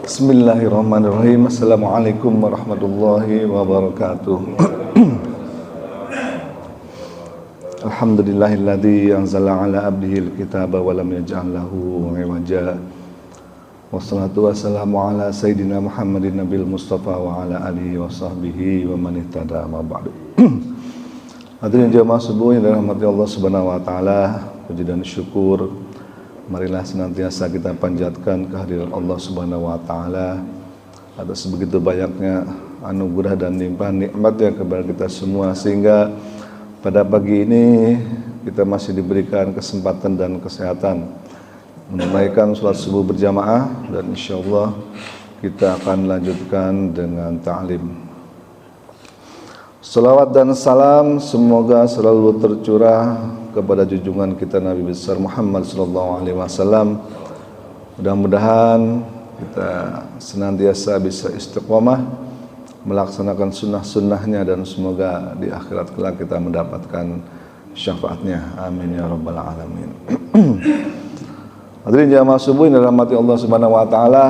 Bismillahirrahmanirrahim. Assalamualaikum warahmatullahi wabarakatuh. Alhamdulillahilladzi anzala ala abdihil kitaba wa lam yaj'al lahu 'iwaja. Wassalatu wassalamu ala sayyidina Muhammadin nabil mustafa wa ala alihi wa sahbihi wa man ihtada ma ba'du. Hadirin jamaah subuh yang dirahmati Allah Subhanahu wa taala, puji dan syukur marilah senantiasa kita panjatkan kehadiran Allah Subhanahu wa taala atas begitu banyaknya anugerah dan limpahan nikmatnya kepada kita semua, sehingga pada pagi ini kita masih diberikan kesempatan dan kesehatan menunaikan sholat subuh berjamaah, dan insyaallah kita akan lanjutkan dengan ta'lim. Salawat dan salam semoga selalu tercurah kepada junjungan kita Nabi besar Muhammad sallallahu alaihi wasallam. Mudah-mudahan kita senantiasa bisa istiqomah melaksanakan sunnah-sunnahnya, dan semoga di akhirat kelak kita mendapatkan syafaatnya. Amin ya rabbal alamin. Hadirin jamaah subuh yang dirahmati Allah Subhanahu wa taala,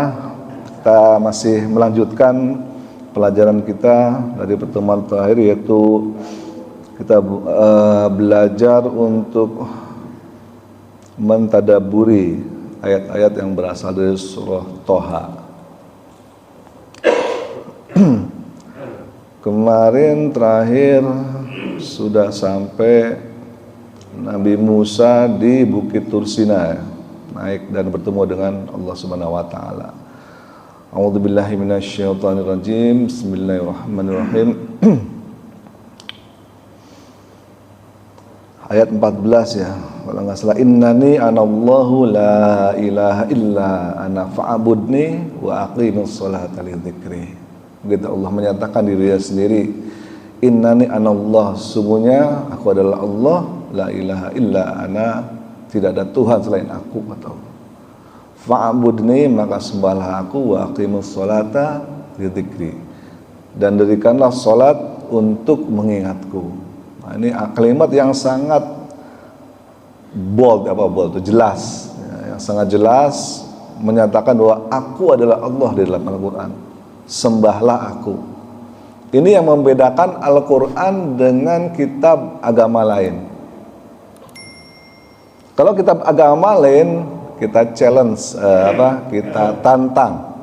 kita masih melanjutkan pelajaran kita dari pertemuan terakhir, yaitu kita belajar untuk mentadaburi ayat-ayat yang berasal dari surah Toha. Kemarin terakhir sudah sampai Nabi Musa di Bukit Tursina, naik dan bertemu dengan Allah Subhanahu wa taala. A'udzubillahi minasyaitonirrajim. Bismillahirrahmanirrahim. Ayat 14 ya, kalau nggak salah, innani anallahu la ilaha illa ana fa'budni wa aqimus sholata li dzikri. Begitu Allah menyatakan dirinya sendiri, innani anallah, sungguhnya aku adalah Allah, la ilaha illa ana, tidak ada Tuhan selain aku, atau fa'budni, maka sembahlah aku, wa aqimus sholata li dzikri, dan dirikanlah salat untuk mengingatku. Nah, ini kalimat yang sangat bold, itu jelas, yang sangat jelas menyatakan bahwa aku adalah Allah di dalam Al-Quran. Sembahlah aku. Ini yang membedakan Al-Quran dengan kitab agama lain. Kalau kitab agama lain kita challenge, kita tantang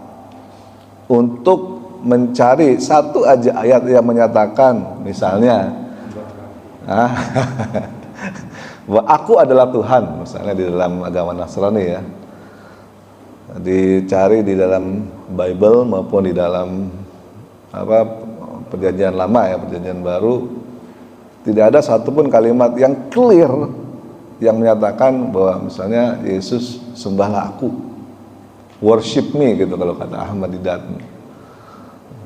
untuk mencari satu aja ayat yang menyatakan, misalnya bahwa aku adalah Tuhan, misalnya di dalam agama Nasrani ya, dicari di dalam Bible maupun di dalam perjanjian lama ya, perjanjian baru, tidak ada satupun kalimat yang clear yang menyatakan bahwa misalnya Yesus sembahlah aku, worship me gitu kalau kata Ahmad Didat,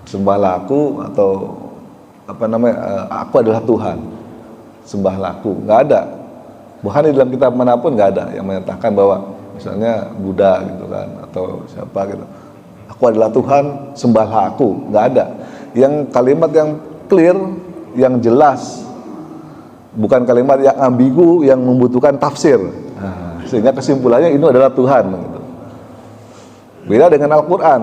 sembahlah aku, atau aku adalah Tuhan, sembahlah aku. Nggak ada, bahkan di dalam kitab manapun nggak ada yang menyatakan bahwa misalnya Buddha gitu kan, atau siapa gitu, aku adalah Tuhan, sembahlah aku. Nggak ada. Yang kalimat yang clear, yang jelas, bukan kalimat yang ambigu yang membutuhkan tafsir. Sehingga kesimpulannya ini adalah Tuhan gitu. Beda dengan Al-Quran.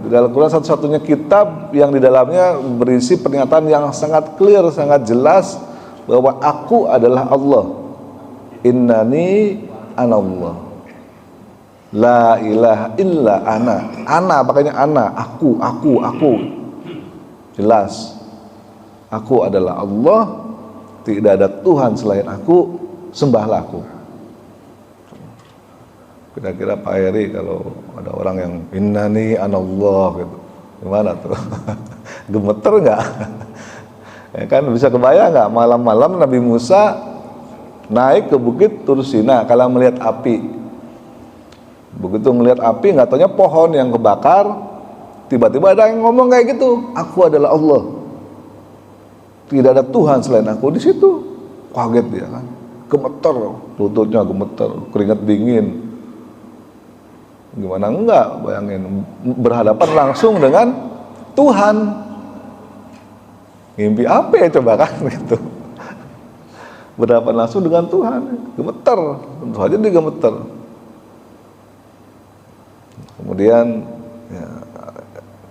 Di dalam Al-Quran satu-satunya kitab yang di dalamnya berisi pernyataan yang sangat clear, sangat jelas bahwa aku adalah Allah. Innani anallah, la ilaha illa ana, makanya ana, aku, jelas, aku adalah Allah, tidak ada Tuhan selain aku, sembahlah aku. Kira-kira Pak Heri kalau ada orang yang innani anallah gitu, gimana tuh? Gemeter nggak? Ya kan, bisa kebayang nggak malam-malam Nabi Musa naik ke Bukit Tursina kalau melihat api. Begitu melihat api, nggak taunya pohon yang kebakar, tiba-tiba ada yang ngomong kayak gitu, aku adalah Allah, tidak ada Tuhan selain aku. Di situ kaget dia kan, gemeter, lututnya gemeter, keringat dingin. Gimana enggak, bayangin berhadapan langsung dengan Tuhan. Mimpi apa ya coba kan gitu. Berhadapan langsung dengan Tuhan, gemeter, tentu saja dia gemeter. Kemudian Ya,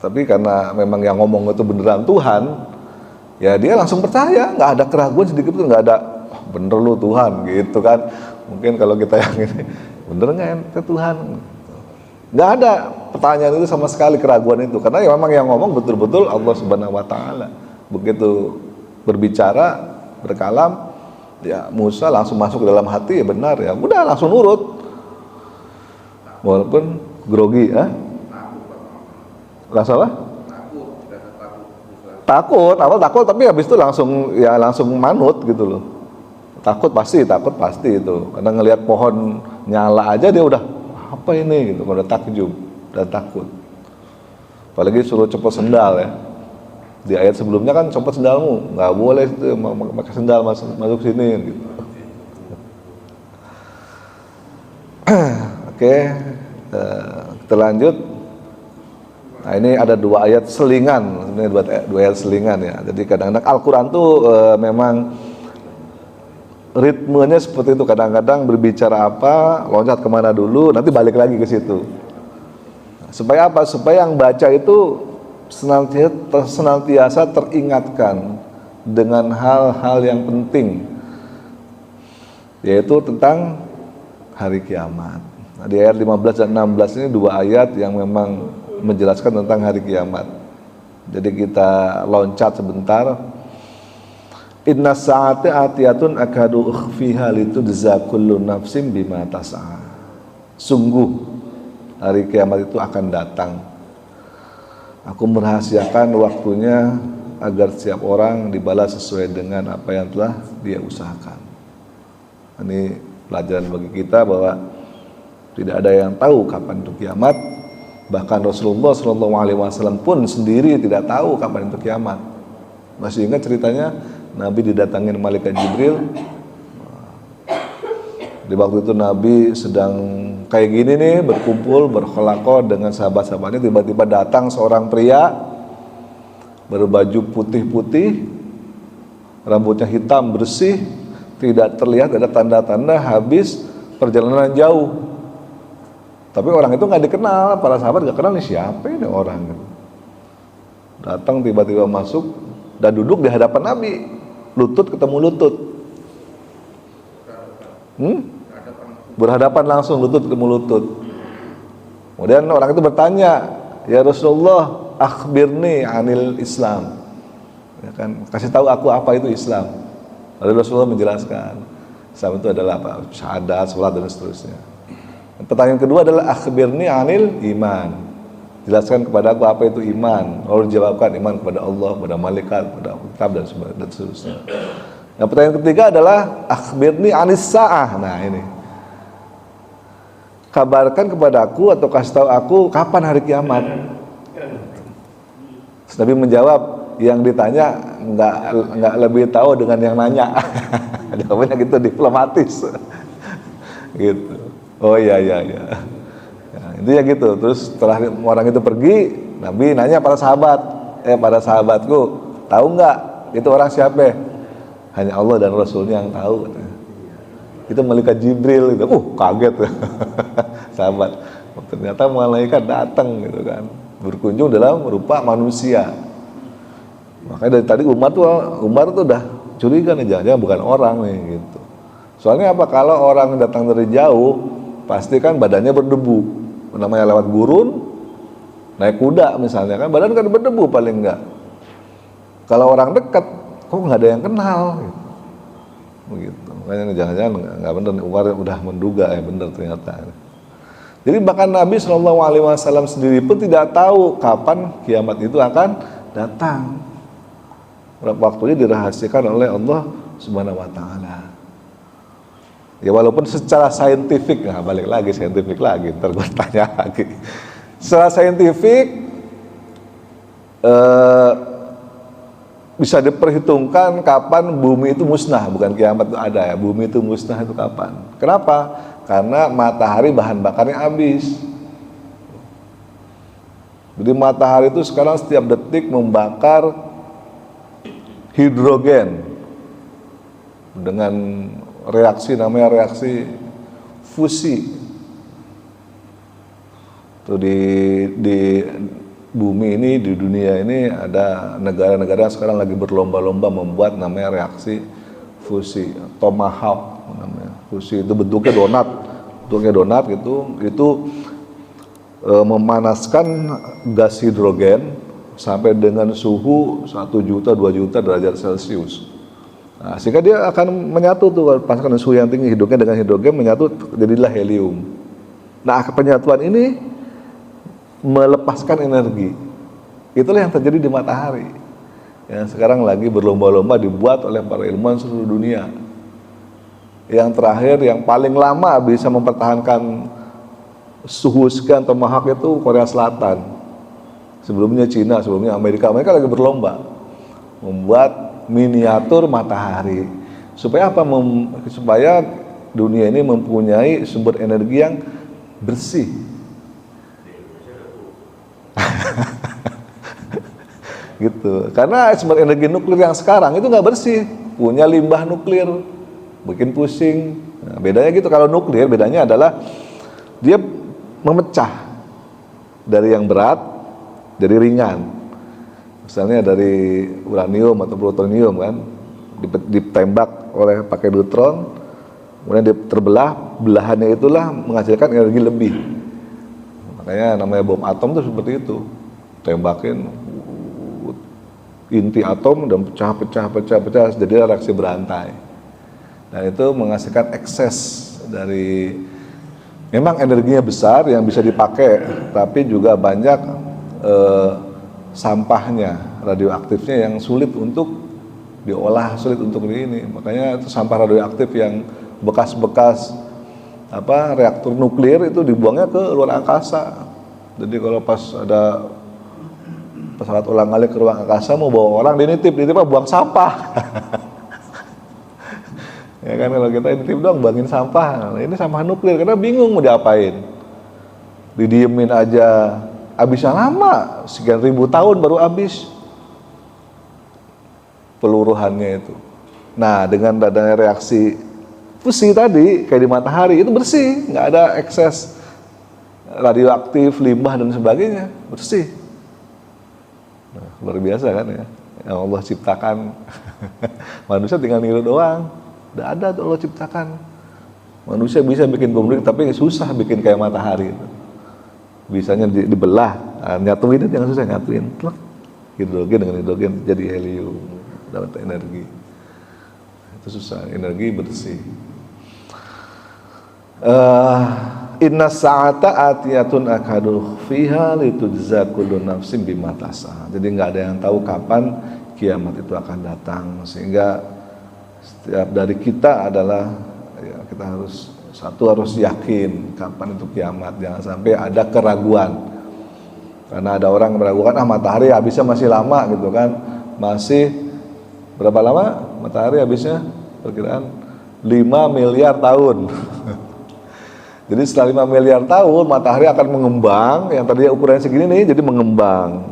tapi karena memang yang ngomong itu beneran Tuhan, ya dia langsung percaya, nggak ada keraguan sedikit pun, nggak ada "Wah, bener lu Tuhan" gitu kan. Mungkin kalau kita yang ini bener nggak ente Tuhan, nggak ada pertanyaan itu sama sekali, keraguan itu, karena ya memang yang ngomong betul-betul Allah Subhanahu Wa Taala. Begitu berbicara, berkalam, ya Musa langsung masuk ke dalam hati, ya benar, ya udah langsung nurut, walaupun grogi, langsung apa? Takut, awal takut, tapi habis itu langsung manut gitu loh. Takut pasti itu, karena ngelihat pohon nyala aja dia udah apa ini gitu, udah takjub dan takut. Apalagi suruh copot sendal ya. Di ayat sebelumnya kan copot sendalmu, nggak boleh itu pakai sendal masuk sini gitu. Oke, kita lanjut. Nah ini ada dua ayat selingan, sebenarnya dua ayat selingan ya. Jadi kadang-kadang Al-Quran tuh memang ritmenya seperti itu. Kadang-kadang berbicara apa, loncat kemana dulu, nanti balik lagi ke situ. Supaya apa? Supaya yang baca itu senantiasa teringatkan dengan hal-hal yang penting, yaitu tentang hari kiamat. Nah, di ayat 15 dan 16 ini dua ayat yang memang menjelaskan tentang hari kiamat. Jadi kita loncat sebentar. Inna sa'ati atiyatun akadu ukhfiha litujza kullu nafsin bima tas'a. Sungguh hari kiamat itu akan datang. Aku merahasiakan waktunya agar setiap orang dibalas sesuai dengan apa yang telah dia usahakan. Ini pelajaran bagi kita bahwa tidak ada yang tahu kapan itu kiamat. Bahkan Rasulullah SAW pun sendiri tidak tahu kapan itu kiamat. Masih ingat ceritanya Nabi didatangin malaikat Jibril. Di waktu itu Nabi sedang kayak gini nih, berkumpul, berkholaqah dengan sahabat-sahabatnya. Tiba-tiba datang seorang pria berbaju putih-putih, rambutnya hitam bersih, tidak terlihat ada tanda-tanda habis perjalanan jauh. Tapi orang itu nggak dikenal, para sahabat nggak kenal nih siapa ini orang. Datang tiba-tiba masuk dan duduk di hadapan Nabi, lutut ketemu lutut. Berhadapan langsung, lutut ketemu lutut. Kemudian orang itu bertanya, ya Rasulullah, akhbirni anil Islam. Ya kan, kasih tahu aku apa itu Islam. Lalu Rasulullah menjelaskan, Islam itu adalah apa? Syahadat, sholat dan seterusnya. Pertanyaan kedua adalah akhbirni anil iman. Jelaskan kepada aku apa itu iman. Lalu dijawabkan iman kepada Allah, kepada malaikat, kepada kitab dan seterusnya. Nah, pertanyaan ketiga adalah akhbirni anis sa'ah. Nah, ini. Kabarkan kepada aku atau kasih tahu aku kapan hari kiamat. Nabi menjawab, yang ditanya nggak lebih tahu dengan yang nanya. Jawabannya gitu, diplomatis. Gitu. Oh iya. Ya, itu ya gitu. Terus setelah orang itu pergi, Nabi nanya para sahabatku, tahu nggak itu orang siapa? Hanya Allah dan Rasulnya yang tahu. Itu malaikat Jibril itu. Kaget. Sahabat. Ternyata malaikat datang gitu kan. Berkunjung dalam rupa manusia. Makanya dari tadi Umar tuh udah curiga nih, jangan-jangan bukan orang nih gitu. Soalnya apa? Kalau orang datang dari jauh, pasti kan badannya berdebu. Namanya lewat gurun, naik kuda misalnya kan, badan kan berdebu paling enggak. Kalau orang dekat, kok nggak ada yang kenal gitu. Begitu. Makanya jangan-jangan nggak benar, Umar udah menduga ya benar ternyata. Jadi bahkan Nabi SAW sendiri pun tidak tahu kapan kiamat itu akan datang. Waktunya dirahasiakan oleh Allah Subhanahu Wa Taala. Ya walaupun secara saintifik, balik lagi saintifik lagi, ntar gue tanya lagi. Secara saintifik bisa diperhitungkan kapan bumi itu musnah, bukan kiamat itu ada ya. Bumi itu musnah itu kapan? Kenapa? Karena matahari bahan bakarnya habis. Jadi matahari itu sekarang setiap detik membakar hidrogen dengan namanya reaksi fusi. Tuh di bumi ini, di dunia ini ada negara-negara sekarang lagi berlomba-lomba membuat namanya reaksi fusi, tomahawk namanya. Fusi itu bentuknya donat gitu. Itu memanaskan gas hidrogen sampai dengan suhu 1 juta 2 juta derajat Celcius. Nah, sehingga dia akan menyatu tuh, pas kan suhu yang tinggi hidrogen dengan hidrogen menyatu, jadilah helium. Nah, penyatuan ini melepaskan energi. Itulah yang terjadi di matahari. Yang sekarang lagi berlomba-lomba dibuat oleh para ilmuwan seluruh dunia. Yang terakhir, yang paling lama bisa mempertahankan suhu sekian tomahawk itu Korea Selatan. Sebelumnya Cina, sebelumnya Amerika. Mereka lagi berlomba membuat miniatur matahari. Supaya apa? Supaya dunia ini mempunyai sumber energi yang bersih. Gitu. Karena sumber energi nuklir yang sekarang itu nggak bersih, punya limbah nuklir, bikin pusing. Nah, bedanya gitu, kalau nuklir bedanya adalah dia memecah dari yang berat jadi ringan. Misalnya dari uranium atau plutonium kan, ditembak oleh pakai neutron, kemudian dia terbelah, belahannya itulah menghasilkan energi lebih. Makanya namanya bom atom itu seperti itu, tembakin inti atom dan pecah, jadi reaksi berantai. Dan itu menghasilkan ekses dari, memang energinya besar yang bisa dipakai, tapi juga banyak sampahnya, radioaktifnya yang sulit untuk diolah, sulit untuk ini. Makanya itu sampah radioaktif yang bekas-bekas reaktor nuklir itu dibuangnya ke luar angkasa. Jadi kalau pas ada pesawat ulang-alik ke ruang angkasa mau bawa orang, dinitip buang sampah. Ya kan, kalau kita nitip dong buangin sampah. Nah, ini sampah nuklir, karena bingung mau diapain. Didiemin aja, habisnya lama, sekian ribu tahun baru habis peluruhannya itu. Nah, dengan adanya reaksi fusi tadi kayak di matahari itu bersih, nggak ada ekses radioaktif, limbah dan sebagainya, bersih. Nah, luar biasa kan ya, yang Allah ciptakan. Manusia tinggal niru doang, udah ada tuh Allah ciptakan. Manusia bisa bikin bom nuklir, tapi susah bikin kayak matahari itu. Bisanya dibelah, nyatuin itu yang susah, nyatuin hidrogen dengan hidrogen jadi helium, dapat energi. Itu susah, energi bersih. Inna sa'ata atiyatun akadu fiha litujza kullu nafsin bima tas'a. Jadi nggak ada yang tahu kapan kiamat itu akan datang, sehingga setiap dari kita adalah ya, kita harus yakin kapan itu kiamat, jangan sampai ada keraguan. Karena ada orang meragukan, matahari habisnya masih lama gitu kan. Masih berapa lama matahari habisnya? Perkiraan 5 miliar tahun. Jadi setelah 5 miliar tahun matahari akan mengembang, yang tadinya ukurannya segini nih jadi mengembang.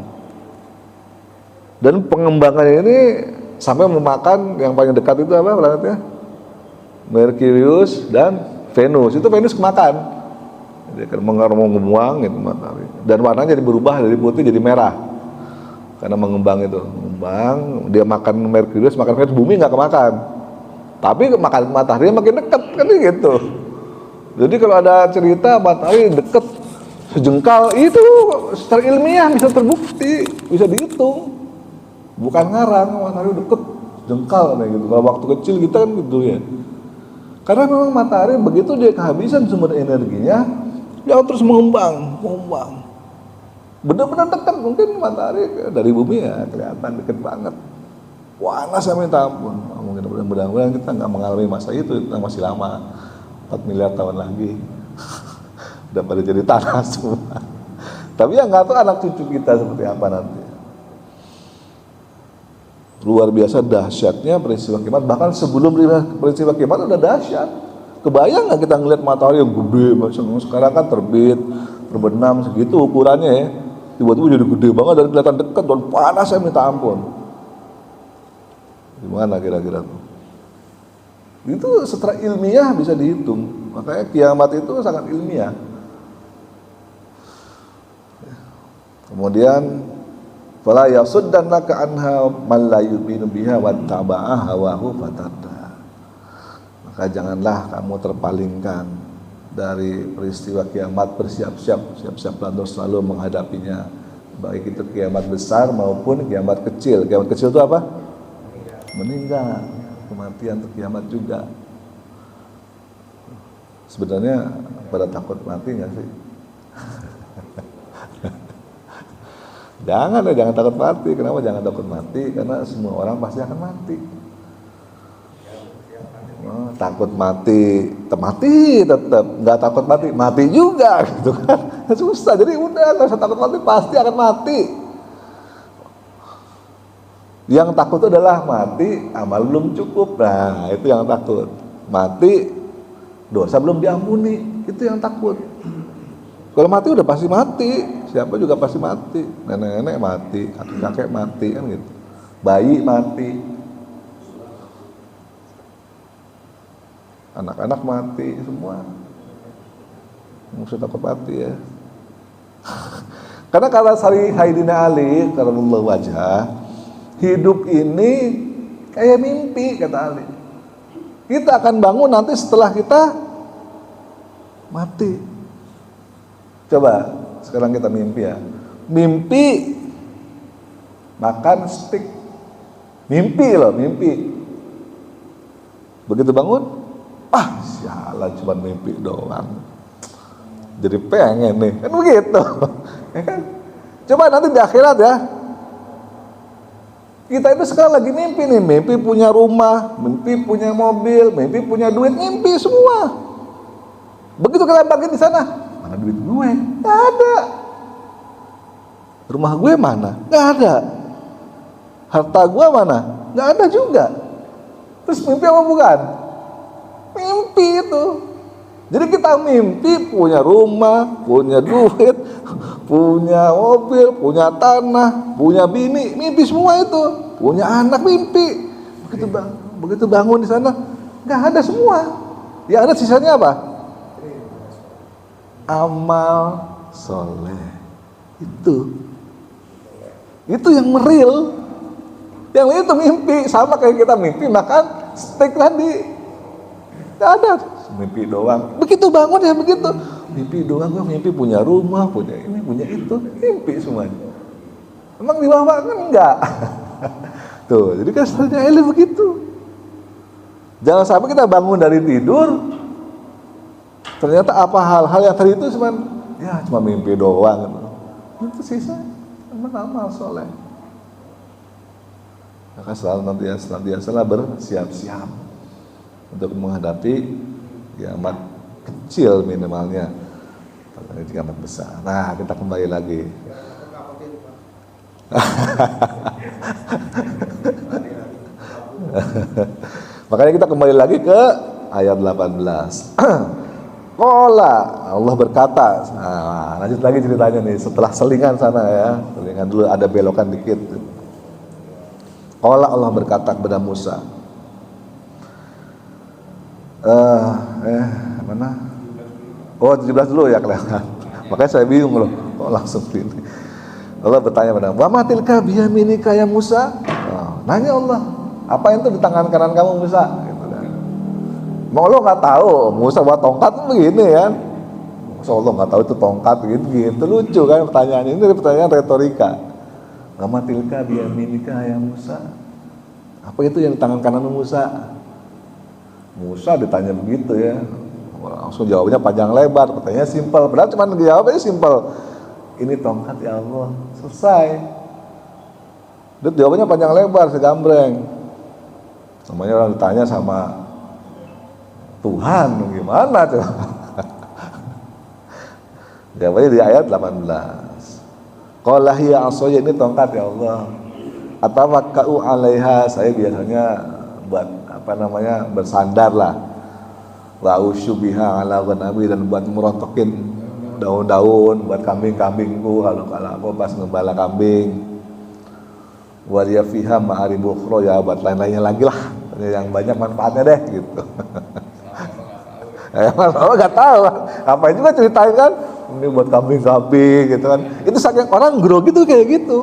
Dan pengembangannya ini sampai memakan yang paling dekat itu apa planetnya? Merkurius dan Venus. Itu Venus kemakan. Jadi akan mengembang gitu matahari. Dan warnanya jadi berubah dari putih jadi merah. Karena mengembang itu, mengembang, dia makan Merkurius, makan Venus, bumi nggak kemakan. Tapi makan matahari makin dekat kan gitu. Jadi kalau ada cerita matahari dekat sejengkal, itu secara ilmiah bisa terbukti, bisa dihitung. Bukan ngarang, matahari deket jengkal kayak gitu. Kalau waktu kecil kita kan gitu ya. Karena memang matahari begitu dia kehabisan sumber energinya, dia terus mengembang. Benar-benar dekat, mungkin matahari dari bumi ya kelihatan dekat banget. Panas sampai minta ampun. Mungkin mudah-mudahan kita nggak mengalami masa itu, kita masih lama. 4 miliar tahun lagi udah pada jadi tanah semua. Tapi yang nggak tahu anak cucu kita seperti apa nanti. Luar biasa dahsyatnya peristiwa kiamat. Bahkan sebelum peristiwa kiamat udah dahsyat. Kebayang nggak kita ngeliat matahari yang gede, sekarang kan terbit, terbenam segitu ukurannya ya. Tiba-tiba jadi gede banget dan kelihatan dekat dan panas saya minta ampun. Gimana kira-kira tuh? Itu secara ilmiah bisa dihitung. Makanya kiamat itu sangat ilmiah. Kemudian fala yasuddannaka anha man la yu'minu biha wattaba'a hawahu fatarda. Maka janganlah kamu terpalingkan dari peristiwa kiamat, siap-siaplah untuk selalu menghadapinya, baik itu kiamat besar maupun kiamat kecil. Kiamat kecil itu apa? Meninggal. Kematian itu kiamat juga. Sebenarnya pada takut mati nggak sih? Jangan takut mati. Kenapa jangan takut mati? Karena semua orang pasti akan mati. Takut mati tetap, nggak takut mati juga gitu kan. Susah. Jadi udah nggak usah takut mati, pasti akan mati. Yang takut itu adalah mati amal belum cukup. Nah, itu yang takut. Mati dosa belum diampuni, itu yang takut. Kalau mati udah pasti mati, siapa juga pasti mati. Nenek-nenek mati, kakek-kakek mati kan gitu. Bayi mati, anak-anak mati, semua. Nggak usah takut mati ya. Karena kata Sayyidina Ali karramallahu wajhah, hidup ini kayak mimpi, kata Ali. Kita akan bangun nanti setelah kita mati. Coba sekarang kita mimpi ya. Mimpi makan steak. Mimpi loh, mimpi. Begitu bangun, sialan cuma mimpi doang. Jadi pengen nih, kan begitu. Ya kan? Coba nanti di akhirat ya. Kita itu sekarang lagi mimpi nih, mimpi punya rumah, mimpi punya mobil, mimpi punya duit, mimpi semua. Begitu kita bagi di sana, mana duit gue? Gak ada. Rumah gue mana? Gak ada. Harta gue mana? Gak ada juga. Terus mimpi apa bukan? Mimpi itu. Jadi kita mimpi punya rumah, punya duit, punya mobil, punya tanah, punya bini, mimpi semua itu. Punya anak, mimpi. Begitu bangun di sana, nggak ada semua. Yang ada sisanya apa? Amal soleh. Itu yang real. Yang lain itu mimpi, sama kayak kita mimpi makan steak tadi. Nggak ada. Mimpi doang. Begitu bangun ya begitu. Mimpi doang, gue mimpi punya rumah, punya ini, punya itu, mimpi semuanya. Emang di bawah kan enggak. Tuh, jadi kan sebenarnya Eli begitu. Jangan sampai kita bangun dari tidur, ternyata apa hal-hal yang tadi itu cuma mimpi doang. Itu sisa amal soleh. Maka senantiasa bersiap-siap untuk menghadapi kiamat kecil minimalnya, apalagi kiamat besar. Nah, kita kembali lagi. Makanya kita kembali lagi ke ayat 18. Qala, Allah berkata. Nah, lanjut lagi ceritanya nih setelah selingan sana ya. Selingan dulu ada belokan dikit. Qala, Allah berkata kepada Musa. Mana? Oh, 17 dulu ya kelihatan. Makanya saya bingung loh. Kok langsung ini. Allah bertanya pada Wa ma tilka biyaminika ya Musa? Nanya Allah, apa itu di tangan kanan kamu Musa? Gitu kan. Mau lo nggak tahu Musa bawa tongkat begini kan? Masa Allah nggak tahu itu tongkat gitu lucu kan pertanyaan ini pertanyaan retorika. Wa ma tilka biyaminika ya Musa? Apa itu yang di tangan kanan Musa? Musa ditanya begitu ya, langsung jawabnya panjang lebar, pertanyaannya simpel, padahal cuma jawabnya simpel. Ini tongkat ya Allah, selesai. Dia jawabannya panjang lebar, segambreng. Namanya orang ditanya sama Tuhan, gimana coba? Jawabannya di ayat 18. Qala hiya asaya, ini tongkat ya Allah. Atawakka'u 'alaiha, saya biasanya buat bersandar lah, wa usyubiha ala ghanabi, dan buat merontokin daun-daun buat kambing-kambingku kalau aku pas ngembala kambing, wa liya fiha ma'aribu ukhra, ya buat lain-lainnya lagi lah yang banyak manfaatnya deh gitu. Ya Mas Allah nggak tahu, apa juga ceritain kan, ini buat kambing-kambing gitu kan. Itu saking orang grogi tuh kayak gitu.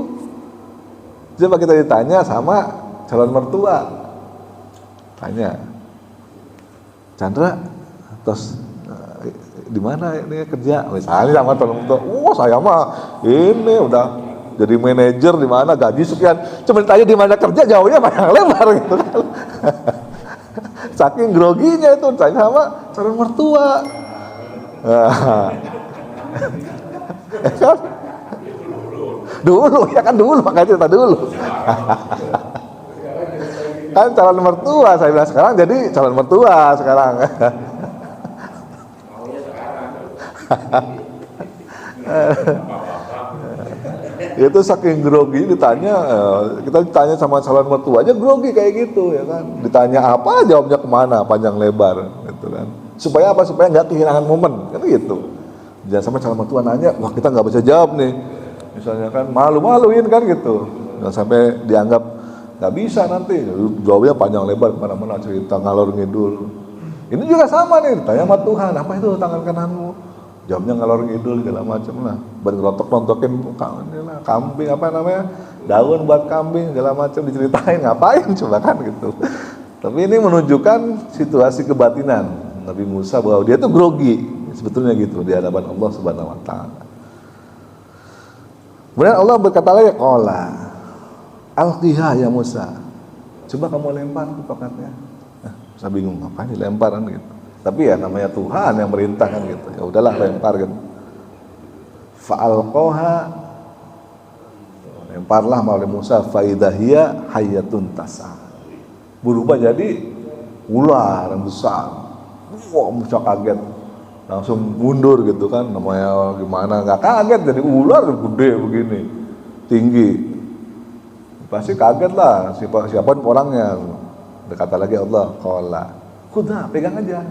Coba kita ditanya sama calon mertua, tanya, Chandra, terus di mana ini kerja? Misalnya sama calon mertua, saya mah ini udah jadi manajer di mana, gaji sekian. Cuma ditanya di mana kerja, jauhnya panjang lebar gitu kan. Saking groginya itu tanya sama calon mertua. Kan? Dulu ya kan dulu, makanya cerita dulu. Kan calon mertua, saya bilang sekarang jadi calon mertua sekarang. Itu saking grogi ditanya, kita ditanya sama calon mertua aja grogi kayak gitu ya kan. Ditanya apa jawabnya kemana panjang lebar gitu kan. Supaya apa? Supaya nggak kehilangan momen kan gitu. Jangan sampai calon mertua nanya, wah kita nggak bisa jawab nih. Misalnya kan malu-maluin kan gitu. Jangan sampai dianggap nggak bisa nanti. Jawabnya panjang lebar kemana-mana cerita ngalor ngidul. Ini juga sama nih, ditanya sama Tuhan, apa itu tangan kananmu? Jawabnya ngalor ngidul segala macam lah. Berontok-ontokin kambing apa namanya? Daun buat kambing segala macam diceritain, ngapain coba kan gitu. Tapi ini menunjukkan situasi kebatinan Nabi Musa bahwa dia tuh grogi sebetulnya gitu di hadapan Allah Subhanahu wa taala. Kemudian Allah berkata lagi, qala alqiha ya Musa. Coba kamu lempar ke tongkatnya. Saya bingung ngapain dilemparan gitu. Tapi ya namanya Tuhan yang merintahkan gitu. Ya udahlah lempar gitu. Fa'alqaha, lemparlah oleh Musa, faidahia hayatun tasa. Berubah jadi ular yang besar. Wah, Musa kaget. Langsung mundur gitu kan, namanya gimana, nggak kaget jadi ular gede begini, tinggi. Pasti kaget lah, siapapun orangnya. Berkata lagi Allah, qala kuda, pegang aja.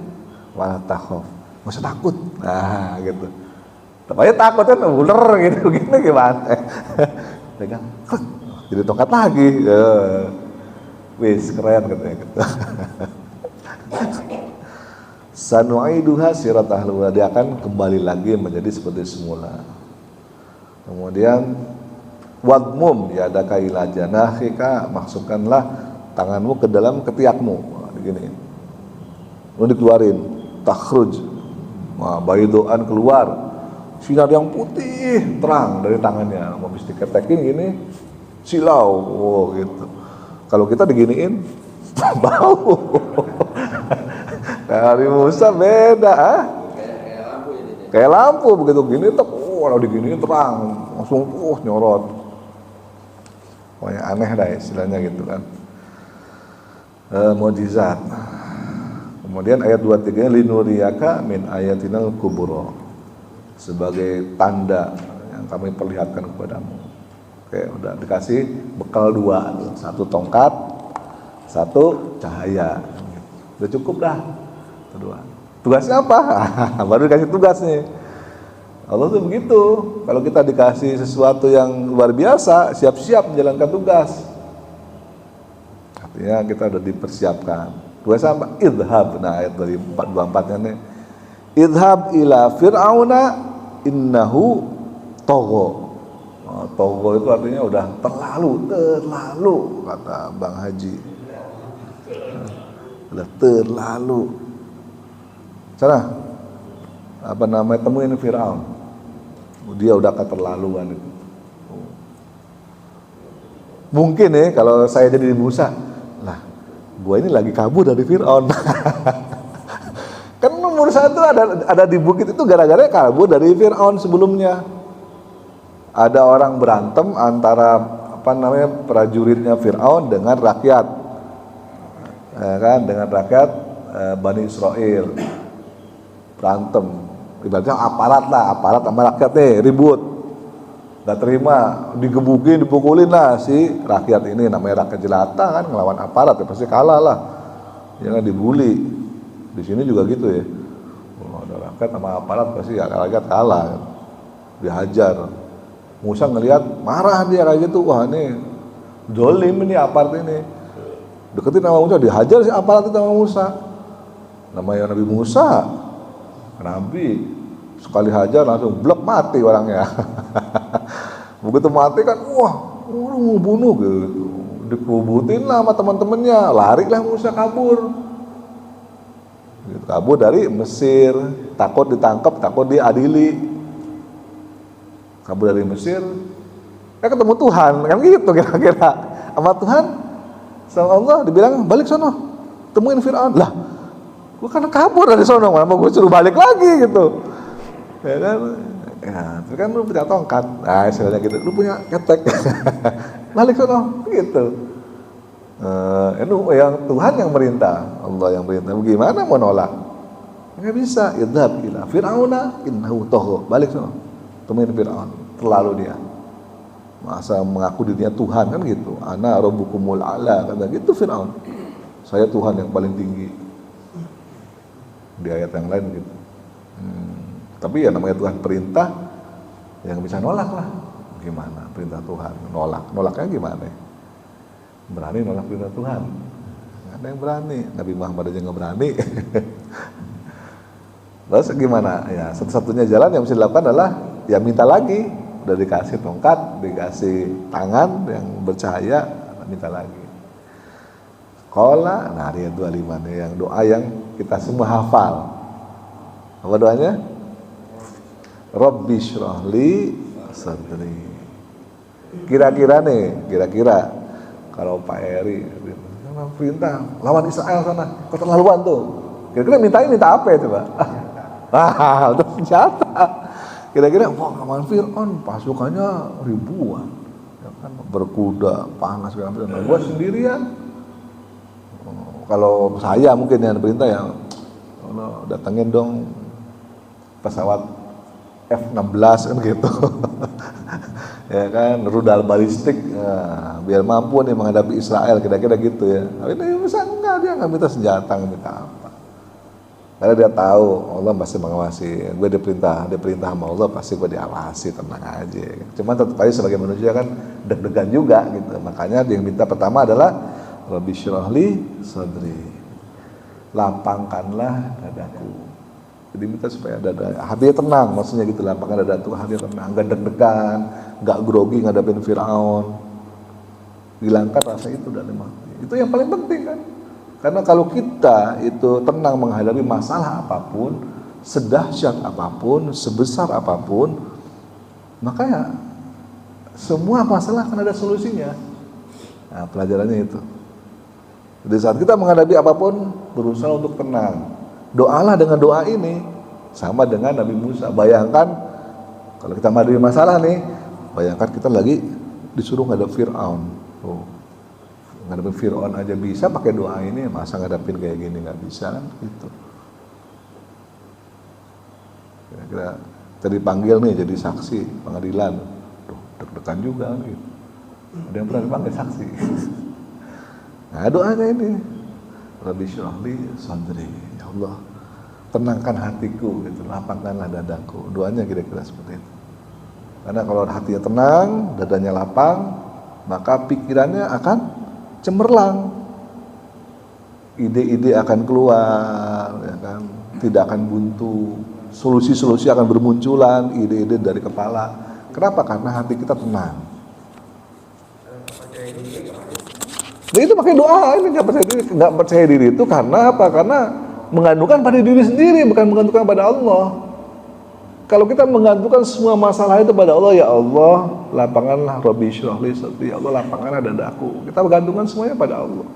Wala takhaf, nggak usah takut. Nah gitu. Tapi takut kan ular gitu, gini gimana? Pegang, jadi tongkat lagi. Wis keren katanya gitu. Sanu'iduha siratah lula, dia akan kembali lagi menjadi seperti semula. Kemudian wadmum ya ada kaila janahika, masukkanlah tanganmu ke dalam ketiakmu. Begini. Lalu dikeluarin, takhruj. Nah, baydoan keluar. Sinar yang putih terang dari tangannya. Mau habis diketekin gini silau, oh gitu. Kalau kita diginiin bau. Nabi Musa beda, kayak lampu begitu gini, kalau diginiin terang, langsung nyorot. Pokoknya aneh dah istilahnya gitu kan. Mukjizat. Kemudian ayat 23 linuriyaka min ayatinal kubura, sebagai tanda yang kami perlihatkan kepadamu. Oke, udah dikasih bekal dua, satu tongkat, satu cahaya. Udah cukup dah. Kedua. Tugasnya apa? Baru dikasih tugas nih. Allah tuh begitu. Kalau kita dikasih sesuatu yang luar biasa, siap-siap menjalankan tugas. Artinya kita udah dipersiapkan. Tugasnya apa? Idhab. Nah ayat dari 424-nya nih. Idhab ila fir'auna innahu togho. Togho itu artinya udah terlalu kata Bang Haji. Udah terlalu. Sana apa namanya, temuin Firaun, dia udah keterlaluan itu. Mungkin nih kalau saya jadi Musa, lah gua ini lagi kabur dari Firaun. Kan Musa itu ada di bukit itu gara-gara kabur dari Firaun sebelumnya. Ada orang berantem antara apa namanya prajuritnya Firaun dengan rakyat, kan dengan rakyat Bani Israel. Berantem, ibaratnya aparat sama rakyat nih ribut, nggak terima, digebukin, dipukulin lah si rakyat ini, namanya rakyat jelata kan, ngelawan aparat ya pasti kalah lah, jangan dibully. Di sini juga gitu ya, ada rakyat sama aparat pasti ya rakyat kalah, dihajar. Musa ngelihat marah dia kayak gitu, wah ini dolim ini aparat ini, deketin sama Musa, dihajar si aparat itu sama Musa. Namanya Nabi Musa, Nabi sekali hajar langsung blok mati orangnya. Begitu mati kan, wah, orang mau bunuh gitu. Dikerubutin lah sama teman-temannya, lari lah Musa kabur. Gitu, kabur dari Mesir, takut ditangkap, takut diadili. Kabur dari Mesir, ketemu Tuhan, kan gitu kira-kira. Sama Tuhan, sama Allah dibilang balik sono, temuin Fir'aun. Lah, gua kan kabur dari sono, mau gua suruh balik lagi gitu. Ya kan? Ya, itu kan lu punya tongkat, nah istilahnya gitu, lu punya ketek, balik sono, gitu. Itu yang Tuhan yang merintah, Allah yang merintah. Bagaimana mau nolak? Nggak bisa. Idhab ila Fir'auna innahu tagha. Balik sono, temuin Fir'aun, terlalu dia. Masa mengaku dirinya Tuhan kan gitu. Ana rabbukumul a'la, kata gitu Fir'aun. Saya Tuhan yang paling tinggi. Di ayat yang lain gitu. Tapi ya namanya Tuhan perintah, yang bisa nolak lah. Gimana perintah Tuhan? Nolaknya gimana? Berani nolak perintah Tuhan? Nggak ada yang berani. Nabi Muhammad aja nggak berani. Terus gimana? Ya satu-satunya jalan yang bisa dilakukan adalah ya minta lagi. Udah dikasih tongkat, dikasih tangan yang bercahaya, minta lagi. Qala, nah ayat 25 nih yang doa yang kita semua hafal. Apa doanya? Rabbi syrahli sadri. Kira-kira kalau Pak Eri perintah lawan Israel sana, keterlaluan tuh. Kira-kira minta apa ya coba? Itu senjata. Kira-kira wah lawan Fir'aun pasukannya ribuan, ya kan, berkuda, panas segala macam. Gua sendirian. Kalau saya mungkin yang perintah ya, datengin dong pesawat F-16 kan gitu. Ya kan, rudal balistik, ya, biar mampu nih menghadapi Israel, kira-kira gitu ya. Tapi dia bisa enggak, dia nggak minta senjata, nggak minta apa. Karena dia tahu Allah pasti mengawasi. Gue diperintah sama Allah, pasti gue diawasi, tenang aja. Cuma tetap aja sebagai manusia kan deg-degan juga gitu. Makanya yang minta pertama adalah Rabbi syrahli sadri, lapangkanlah dadaku. Jadi minta supaya hatinya tenang, maksudnya gitu, lapangkan dada tuh hatinya tenang, gak deg-degan, gak grogi ngadepin Fir'aun. Hilangkan rasa itu dari hati. Itu yang paling penting kan. Karena kalau kita itu tenang menghadapi masalah apapun, sedahsyat apapun, sebesar apapun, maka ya semua masalah akan ada solusinya. Nah, pelajarannya itu. Jadi saat kita menghadapi apapun, berusaha untuk tenang. Doalah dengan doa ini, sama dengan Nabi Musa. Bayangkan kalau kita menghadapi masalah nih, bayangkan kita lagi disuruh ngadep Fir'aun. Ngadepin Fir'aun aja bisa pakai doa ini, masa ngadepin kayak gini nggak bisa kan? Gitu. Kira-kira tadi panggil nih jadi saksi pengadilan, deg-degan juga kan gitu. Ada yang pernah dipanggil saksi. Nah doanya ini, Rabbi syrahli sadri, ya Allah tenangkan hatiku, gitu, lapangkanlah dadaku. Doanya kira-kira seperti itu. Karena kalau hatinya tenang, dadanya lapang, maka pikirannya akan cemerlang, ide-ide akan keluar, ya kan, tidak akan buntu, solusi-solusi akan bermunculan, ide-ide dari kepala. Kenapa? Karena hati kita tenang. Nah itu pakai doa, ini nggak percaya diri itu karena apa? Karena menggantungkan pada diri sendiri, bukan menggantungkan pada Allah. Kalau kita menggantungkan semua masalah itu pada Allah, ya Allah, lapangkanlah Rabbi syrahli sadri, ya Allah lapangkanlah dadaku. Kita menggantungkan semuanya pada Allah.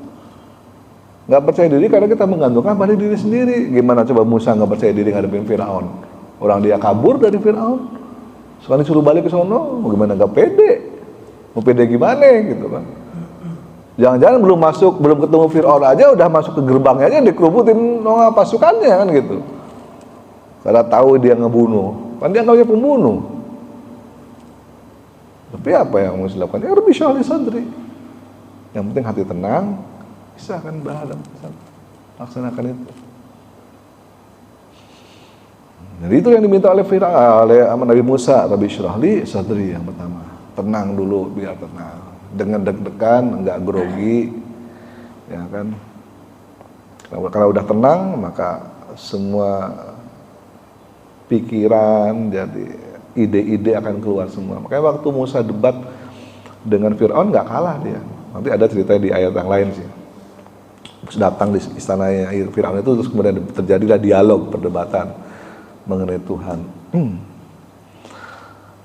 Nggak percaya diri karena kita menggantungkan pada diri sendiri. Gimana coba Musa nggak percaya diri ngadepin Fir'aun? Orang dia kabur dari Fir'aun, sekarang disuruh balik ke sono, gimana nggak pede? Mau pede gimana gitu kan? Jangan-jangan belum ketemu Fir'aun aja udah masuk ke gerbangnya aja dikerubutin pasukannya kan gitu. Karena tahu dia ngebunuh, kan dia nggak punya pembunuh. Tapi apa yang harus dilakukan? Ya Rabbi syrahli sadri. Yang penting hati tenang, bisa akan berhadap, laksanakan itu. Jadi itu yang diminta oleh Nabi Musa, Rabbi syrahli sadri yang pertama. Tenang dulu, biar tenang. Dengan deg-degan, enggak grogi, ya kan. Kalau udah tenang, maka semua pikiran, jadi ide-ide akan keluar semua. Makanya waktu Musa debat dengan Fir'aun nggak kalah dia. Nanti ada ceritanya di ayat yang lain sih. Terus datang di istananya Fir'aun itu, terus kemudian terjadilah dialog, perdebatan mengenai Tuhan.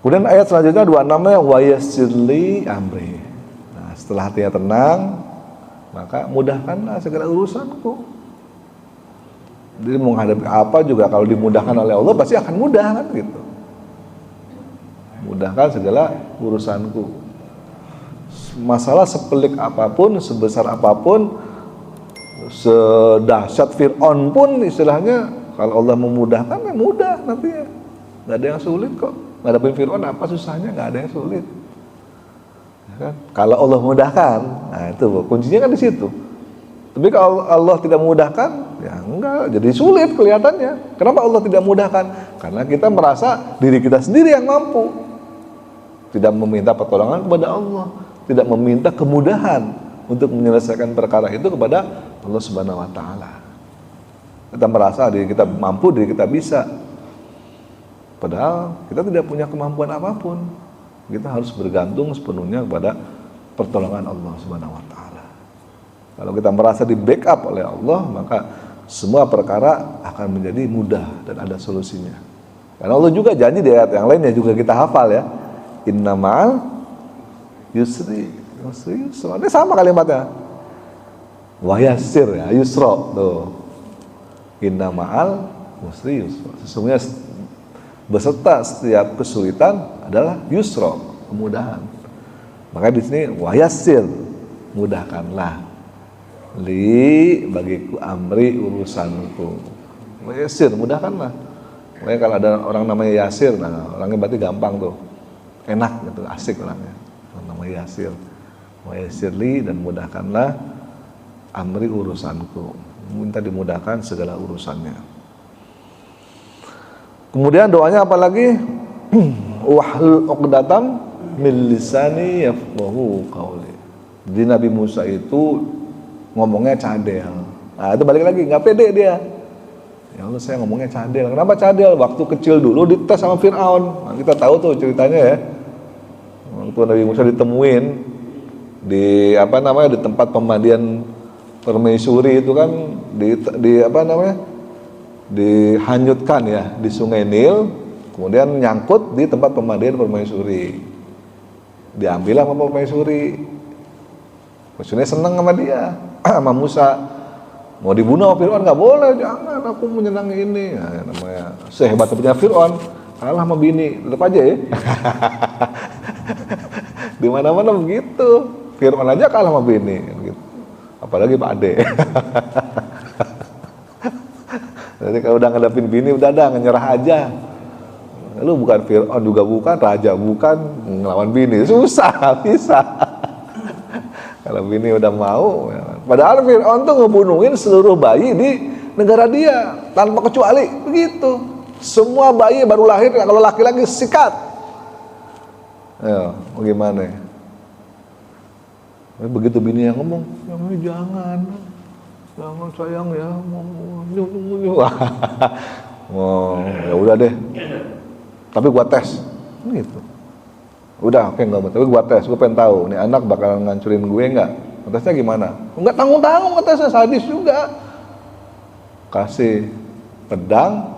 Kemudian ayat selanjutnya 26-nya wa yassirli amri. Nah, setelah hatinya tenang, maka mudahkanlah segala urusanku. Jadi menghadapi apa juga kalau dimudahkan oleh Allah pasti akan mudah kan gitu. Mudahkan segala urusanku. Masalah sepelik apapun, sebesar apapun, sedahsyat Fir'aun pun istilahnya kalau Allah memudahkan ya mudah nantinya. Nggak ada yang sulit kok. Ngadepin Fir'aun apa susahnya, nggak ada yang sulit. Ya kan? Kalau Allah mudahkan, nah itu kuncinya kan di situ. Tapi kalau Allah tidak memudahkan, ya enggak, jadi sulit kelihatannya. Kenapa Allah tidak memudahkan? Karena kita merasa diri kita sendiri yang mampu. Tidak meminta pertolongan kepada Allah, tidak meminta kemudahan untuk menyelesaikan perkara itu kepada Allah Subhanahu wa taala. Kita merasa diri kita mampu, diri kita bisa. Padahal kita tidak punya kemampuan apapun. Kita harus bergantung sepenuhnya kepada pertolongan Allah Subhanahu wa taala. Kalau kita merasa di backup oleh Allah, maka semua perkara akan menjadi mudah dan ada solusinya. Karena Allah juga janji di ayat yang lainnya juga kita hafal ya. Inna ma'al yusri yusra. Ini sama kalimatnya. Wa yassir ya, yusra tuh. Inna ma'al yusri yusra. Sesungguhnya beserta setiap kesulitan adalah yusra, kemudahan. Maka di sini wa yassir, mudahkanlah li bagiku amri urusanku. Wa yassir, mudahkanlah. Makanya kalau ada orang namanya Yasir, nah orangnya berarti gampang tuh. Enak gitu, asik orangnya. Namanya Yasir. Wa yassirli, dan mudahkanlah amri urusanku. Minta dimudahkan segala urusannya. Kemudian doanya apa lagi? Wahlul 'uqdatam min lisani yafqahu qawli. Jadi Nabi Musa itu ngomongnya cadel. Nah, itu balik lagi, nggak pede dia. Ya Allah, saya ngomongnya cadel. Kenapa cadel? Waktu kecil dulu dites sama Fir'aun. Nah, kita tahu tuh ceritanya ya. Waktu Nabi Musa ditemuin di di tempat pemandian permaisuri itu kan dihanyutkan ya di Sungai Nil, kemudian nyangkut di tempat pemandian permaisuri. Diambillah sama permaisuri. Maksudnya senang sama dia, sama Musa. Mau dibunuh Fir'aun nggak boleh, jangan, aku menyenangi ini. Nah, namanya sehebat punya Fir'aun, kalah sama bini, tetap aja ya. Di mana-mana begitu. Fir'aun aja kalah sama bini, gitu. Apalagi Pak Ade. Jadi kalau udah ngadepin bini udah nyerah aja. Lu bukan Fir'aun juga bukan, raja bukan, ngelawan bini susah bisa. Kalau bini udah mau, ya. Padahal Fir'aun tuh ngebunuhin seluruh bayi di negara dia tanpa kecuali, begitu. Semua bayi baru lahir kalau laki-laki sikat. Ya, bagaimana? Begitu bini yang ngomong, jangan sayang ya, ya udah deh. Tapi gua tes, gitu. Udah, oke, nggak mau, tapi gua tes, gua pengen tahu, nih anak bakal ngancurin gue nggak? Tesnya gimana? Nggak tanggung-tanggung, tesnya sadis juga. Kasih pedang,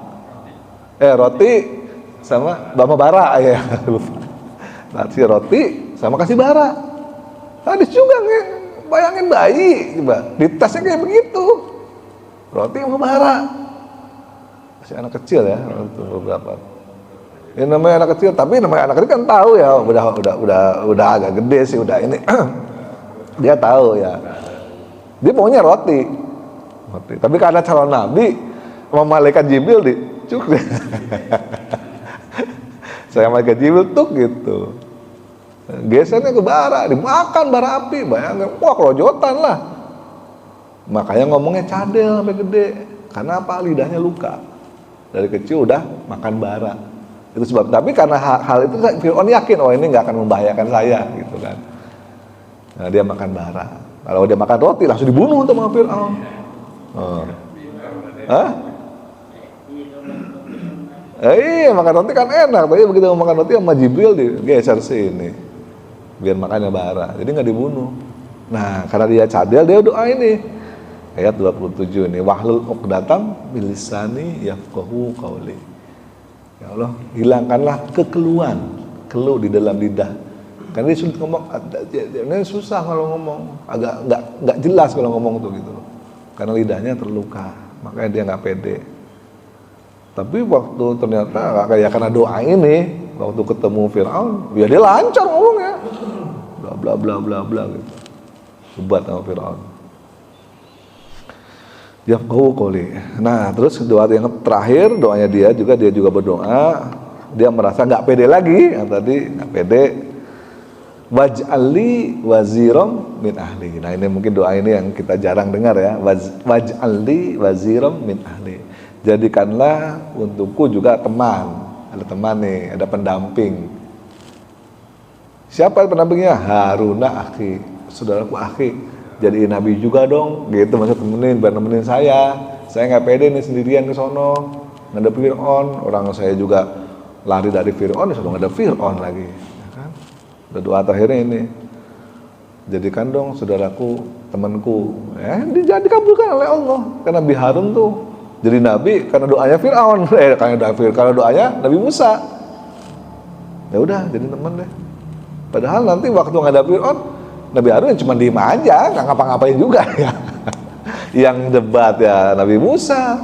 roti sama bara ya, kasih roti sama kasih bara. Sadis juga nih, bayangin bayi, coba ditesnya kayak begitu, roti sama bara. Masih anak kecil ya, beberapa. Ini namanya anak kecil, tapi namanya anak kecil kan tahu ya, udah agak gede sih, udah ini. Dia tahu ya. Dia maunya roti. Tapi karena calon nabi, sama malaikat Jibril dicuk deh. Saya malaikat Jibril tuh gitu. Gesernya ke bara, dimakan bara api, bayangin, wah kerojotan lah. Makanya ngomongnya cadel sampai gede. Karena apa? Lidahnya luka. Dari kecil udah makan bara. Itu sebab, tapi karena hal itu Fir'aun yakin, oh ini nggak akan membahayakan saya gitu kan. Nah, dia makan bara. Kalau dia makan roti langsung dibunuh untuk sama Fir'aun. Iya, makan roti kan enak, tapi begitu mau makan roti sama Jibril digeser sini biar makannya bara, jadi nggak dibunuh. Nah, karena dia cadel, dia doa ini ayat 27 ini, wahlul uqdatam min lisani yafqahu qawli. Ya Allah, hilangkanlah keluh di dalam lidah. Karena dia sulit ngomong, dia susah kalau ngomong, agak nggak jelas kalau ngomong tuh gitu loh. Karena lidahnya terluka, makanya dia nggak pede. Tapi waktu ternyata kayak karena doa ini, waktu ketemu Fir'aun, ya dia lancar ngomongnya, bla bla bla bla bla gitu, hebat sama Fir'aun. Yafqahu qawli. Nah, terus doa yang terakhir, doanya dia juga berdoa, dia merasa nggak pede lagi, yang tadi nggak pede. Waj'alli waziram min ahli. Nah, ini mungkin doa ini yang kita jarang dengar ya. Waj'alli waziram min ahli. Jadikanlah untukku juga teman. Ada teman nih, ada pendamping. Siapa pendampingnya? Haruna akhi, saudaraku akhi. Jadi nabi juga dong, gitu, maksud biar nemenin saya. Saya nggak pede nih sendirian ke sono, ngadep Fir'aun. Orang saya juga lari dari Fir'aun, sudah ngadep Fir'aun lagi. Ya kan? Doa terakhirnya ini, jadikan dong saudaraku, temanku. Dikabulkan oleh Allah. Karena Nabi Harun tuh jadi nabi karena doanya Fir'aun, karena doanya Nabi Musa. Ya udah, jadi teman deh. Padahal nanti waktu ngadep Fir'aun, Nabi Harun cuma diem aja, nggak ngapa-ngapain juga ya. Yang debat ya Nabi Musa,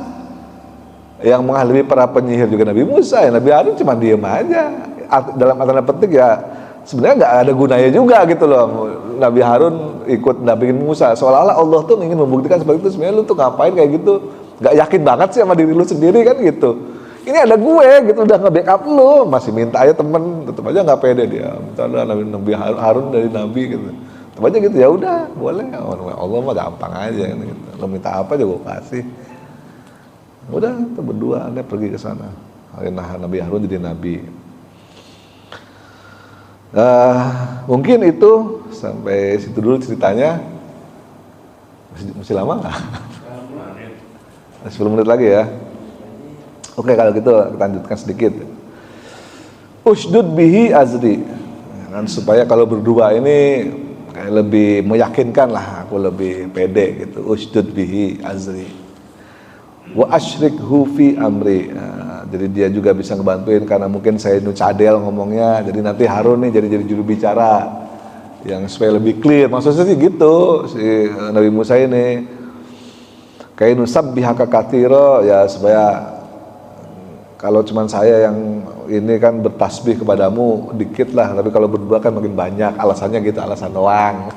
yang menghadapi para penyihir juga Nabi Musa, ya Nabi Harun cuma diem aja. Dalam tanda petik ya, sebenarnya nggak ada gunanya juga gitu loh. Nabi Harun ikut dampingin Musa, seolah-olah Allah tuh ingin membuktikan seperti itu. Sebenarnya lu tuh ngapain kayak gitu? Nggak yakin banget sih sama diri lu sendiri kan gitu. Ini ada gue gitu, udah nge-backup lu, masih minta aja temen, tetep aja nggak pede dia. Minta Nabi Harun dari Nabi gitu. Tetep aja gitu, ya udah boleh. Allah mah gampang aja gitu. Lo minta apa aja gue kasih. Udah, kita berdua dia pergi ke sana. Nabi Harun jadi nabi. Mungkin itu sampai situ dulu ceritanya. Masih lama nggak? 10 menit lagi ya. Oke, kalau gitu kita lanjutkan sedikit. Ushdud bihi azri. Dan supaya kalau berdua ini kayak lebih meyakinkan lah, aku lebih pede gitu. Ushdud bihi azri. Wa asyrikhu fi amri. Nah, jadi dia juga bisa ngebantuin karena mungkin saya cadel ngomongnya. Jadi nanti Harun nih jadi juru bicara yang supaya lebih clear. Maksudnya sih gitu si Nabi Musa ini. Kayak nusabbihaka katsira, ya supaya kalau cuman saya yang ini kan bertasbih kepadamu dikit lah, tapi kalau berdua kan makin banyak. Alasannya gitu, alasan doang.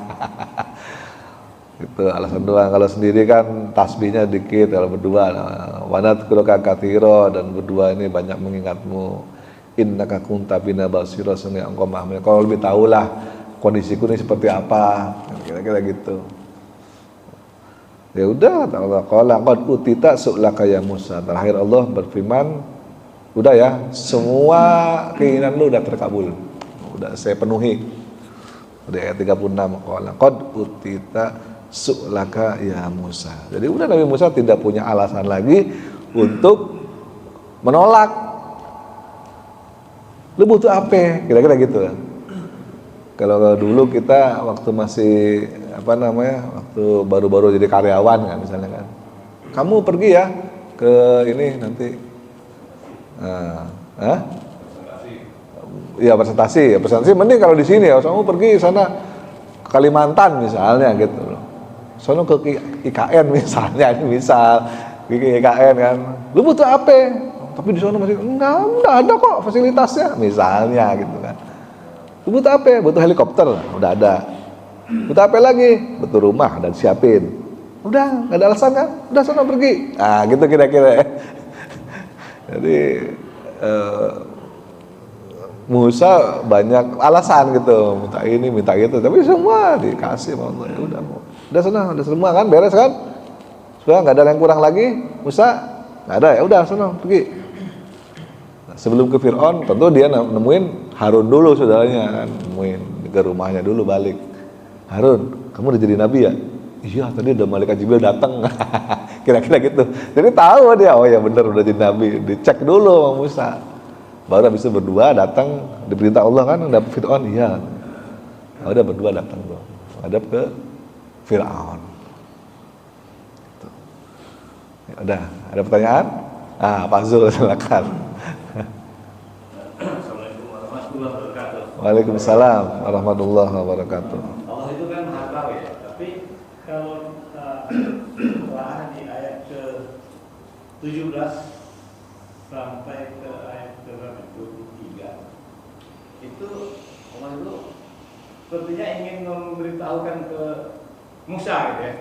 Gitu, alasan doang. Kalau sendiri kan tasbihnya dikit, kalau berdua wanat kuroka katsira, dan berdua ini banyak mengingatmu. Innaka kunta bina basira, sesungguhnya engkau maha. Kalau lebih tahu lah kondisiku ini seperti apa, kira-kira gitu. Ya udah, Allah qala qad utita su'laka ya Musa. Terakhir Allah berfirman, udah ya, semua keinginan lu udah terkabul. Udah saya penuhi. Udah ayat 36 qala qad utita su'laka ya Musa. Jadi udah Nabi Musa tidak punya alasan lagi untuk menolak. Lu butuh apa? Kira-kira gitu. Kalau dulu kita waktu masih waktu baru-baru jadi karyawan kan misalnya kan, kamu pergi ya ke ini nanti presentasi mending kalau di sini ya, kamu pergi sana ke Kalimantan misalnya gitu loh, sono ke IKN misalnya, misal ke IKN kan, lu butuh apa? Tapi di sana masih enggak ada kok fasilitasnya misalnya gitu kan. Lu butuh apa? Butuh helikopter, udah ada. Butuh apa lagi? Butuh rumah dan siapin. Udah, nggak ada alasan kan? Udah sana pergi. Ah, gitu kira-kira. Jadi Musa banyak alasan gitu, minta ini, minta gitu, tapi semua dikasih sama Allah. Ya udah sana, udah semua kan, beres kan? Sudah nggak ada yang kurang lagi. Musa nggak ada, ya udah sana pergi. Nah, sebelum ke Fir'aun, tentu dia nemuin Harun dulu, saudaranya kan, nemuin ke rumahnya dulu balik. Harun, kamu udah jadi nabi ya? Iya, tadi ada malaikat Jibril datang. kira-kira gitu. Jadi tahu dia, oh ya benar udah jadi nabi. Dicek dulu sama Musa. Baru habis itu berdua datang, diperintah Allah kan, ada Fir'aun, iya. Nah, udah berdua datang tuh, hadap ke Fir'aun. Tuh. Ya, udah, ada pertanyaan? Pak Zul, silakan. Assalamualaikum warahmatullahi wabarakatuh. Waalaikumsalam warahmatullahi wabarakatuh. Allah itu kan maha tahu ya, tapi kalau telah di ayat ke-17 sampai ke ayat ke-23 itu Allah itu sepertinya ingin memberitahukan ke Musa gitu ya.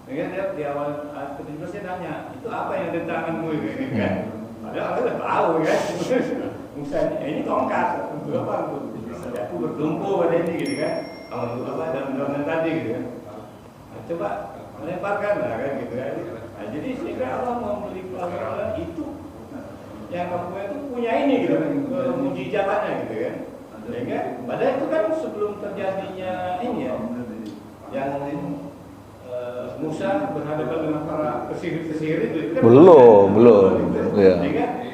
Mungkin dia di awal ayat ke-17 dia nanya, itu apa yang di tanganmu gitu kan? Padahal Allah udah tahu ya. Musa ini tongkat, untuk apa? Untuk aku bertumpu pada ini gitu kan? Kalau untuk apa? Daun-daunan tadi gitu kan? Nah, coba melemparkan lah kan gitu kan? Nah, jadi sehingga Allah memberi pelajaran itu yang kamu itu punya ini gitu kan? Mujizatannya gitu kan? Sehingga padahal itu kan sebelum terjadinya ini ya, yang Musa berhadapan dengan para pesihir itu kan belum ya. Sehingga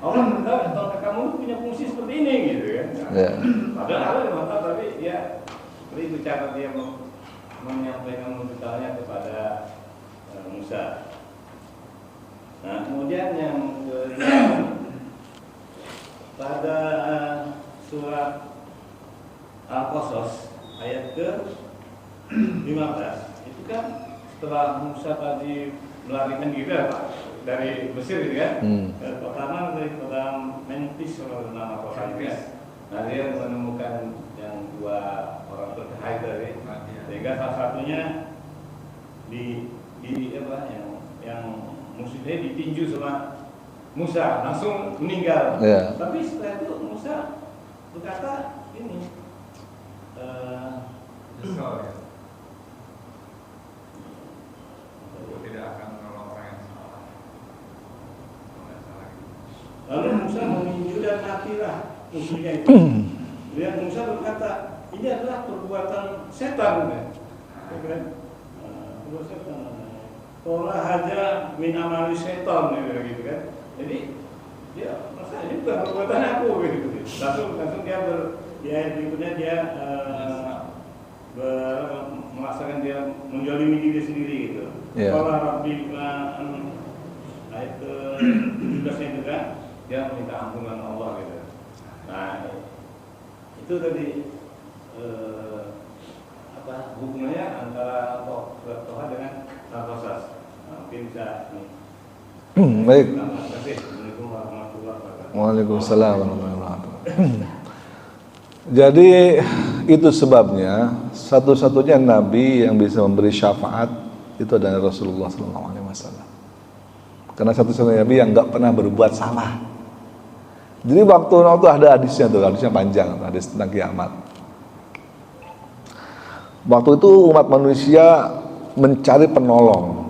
Allah beritahu kamu punya fungsi seperti ini gitu kan Ya. padahal Allah memang tahu, tapi dia seperti itu cara dia menyampaikan memberitahunya kepada Musa. Nah kemudian yang pada surat Al-Qasas ayat ke-15 itu kan setelah Musa tadi melarikan diri dari Mesir gitu kan, pertama dari kota Memphis kalau nama kota itu kan. Nah dia menemukan yang dua orang terkait tadi, sehingga salah satunya di apa yang musuhnya ditinju sama Musa langsung meninggal. Yeah. Tapi setelah itu Musa berkata ini. Tidak akan menolong orang yang salah. Lalu Musa meninju dan matilah musuhnya itu. Kemudian Musa berkata, ini adalah perbuatan setan kan? Perbuatan setan. Tolah haja min amali setan gitu kan. Jadi dia masa ini bukan perbuatan aku gitu. Langsung dia di ayat berikutnya dia memaksakan dia menjolimi diri sendiri gitu. Kalau Rabbi ayat ke-17 itu kan dia minta ampunan Allah gitu. Nah itu tadi apa hubungannya antara Toha dengan Al-Qasas. Mungkin bisa ini. Baik. Terima kasih. Assalamualaikum warahmatullahi wabarakatuh. Waalaikumsalam warahmatullahi wabarakatuh. Jadi itu sebabnya satu-satunya nabi yang bisa memberi syafaat itu adalah Rasulullah SAW. Karena satu-satunya nabi yang nggak pernah berbuat salah. Jadi waktu ada hadisnya tuh, hadisnya panjang, hadis tentang kiamat. Waktu itu umat manusia mencari penolong.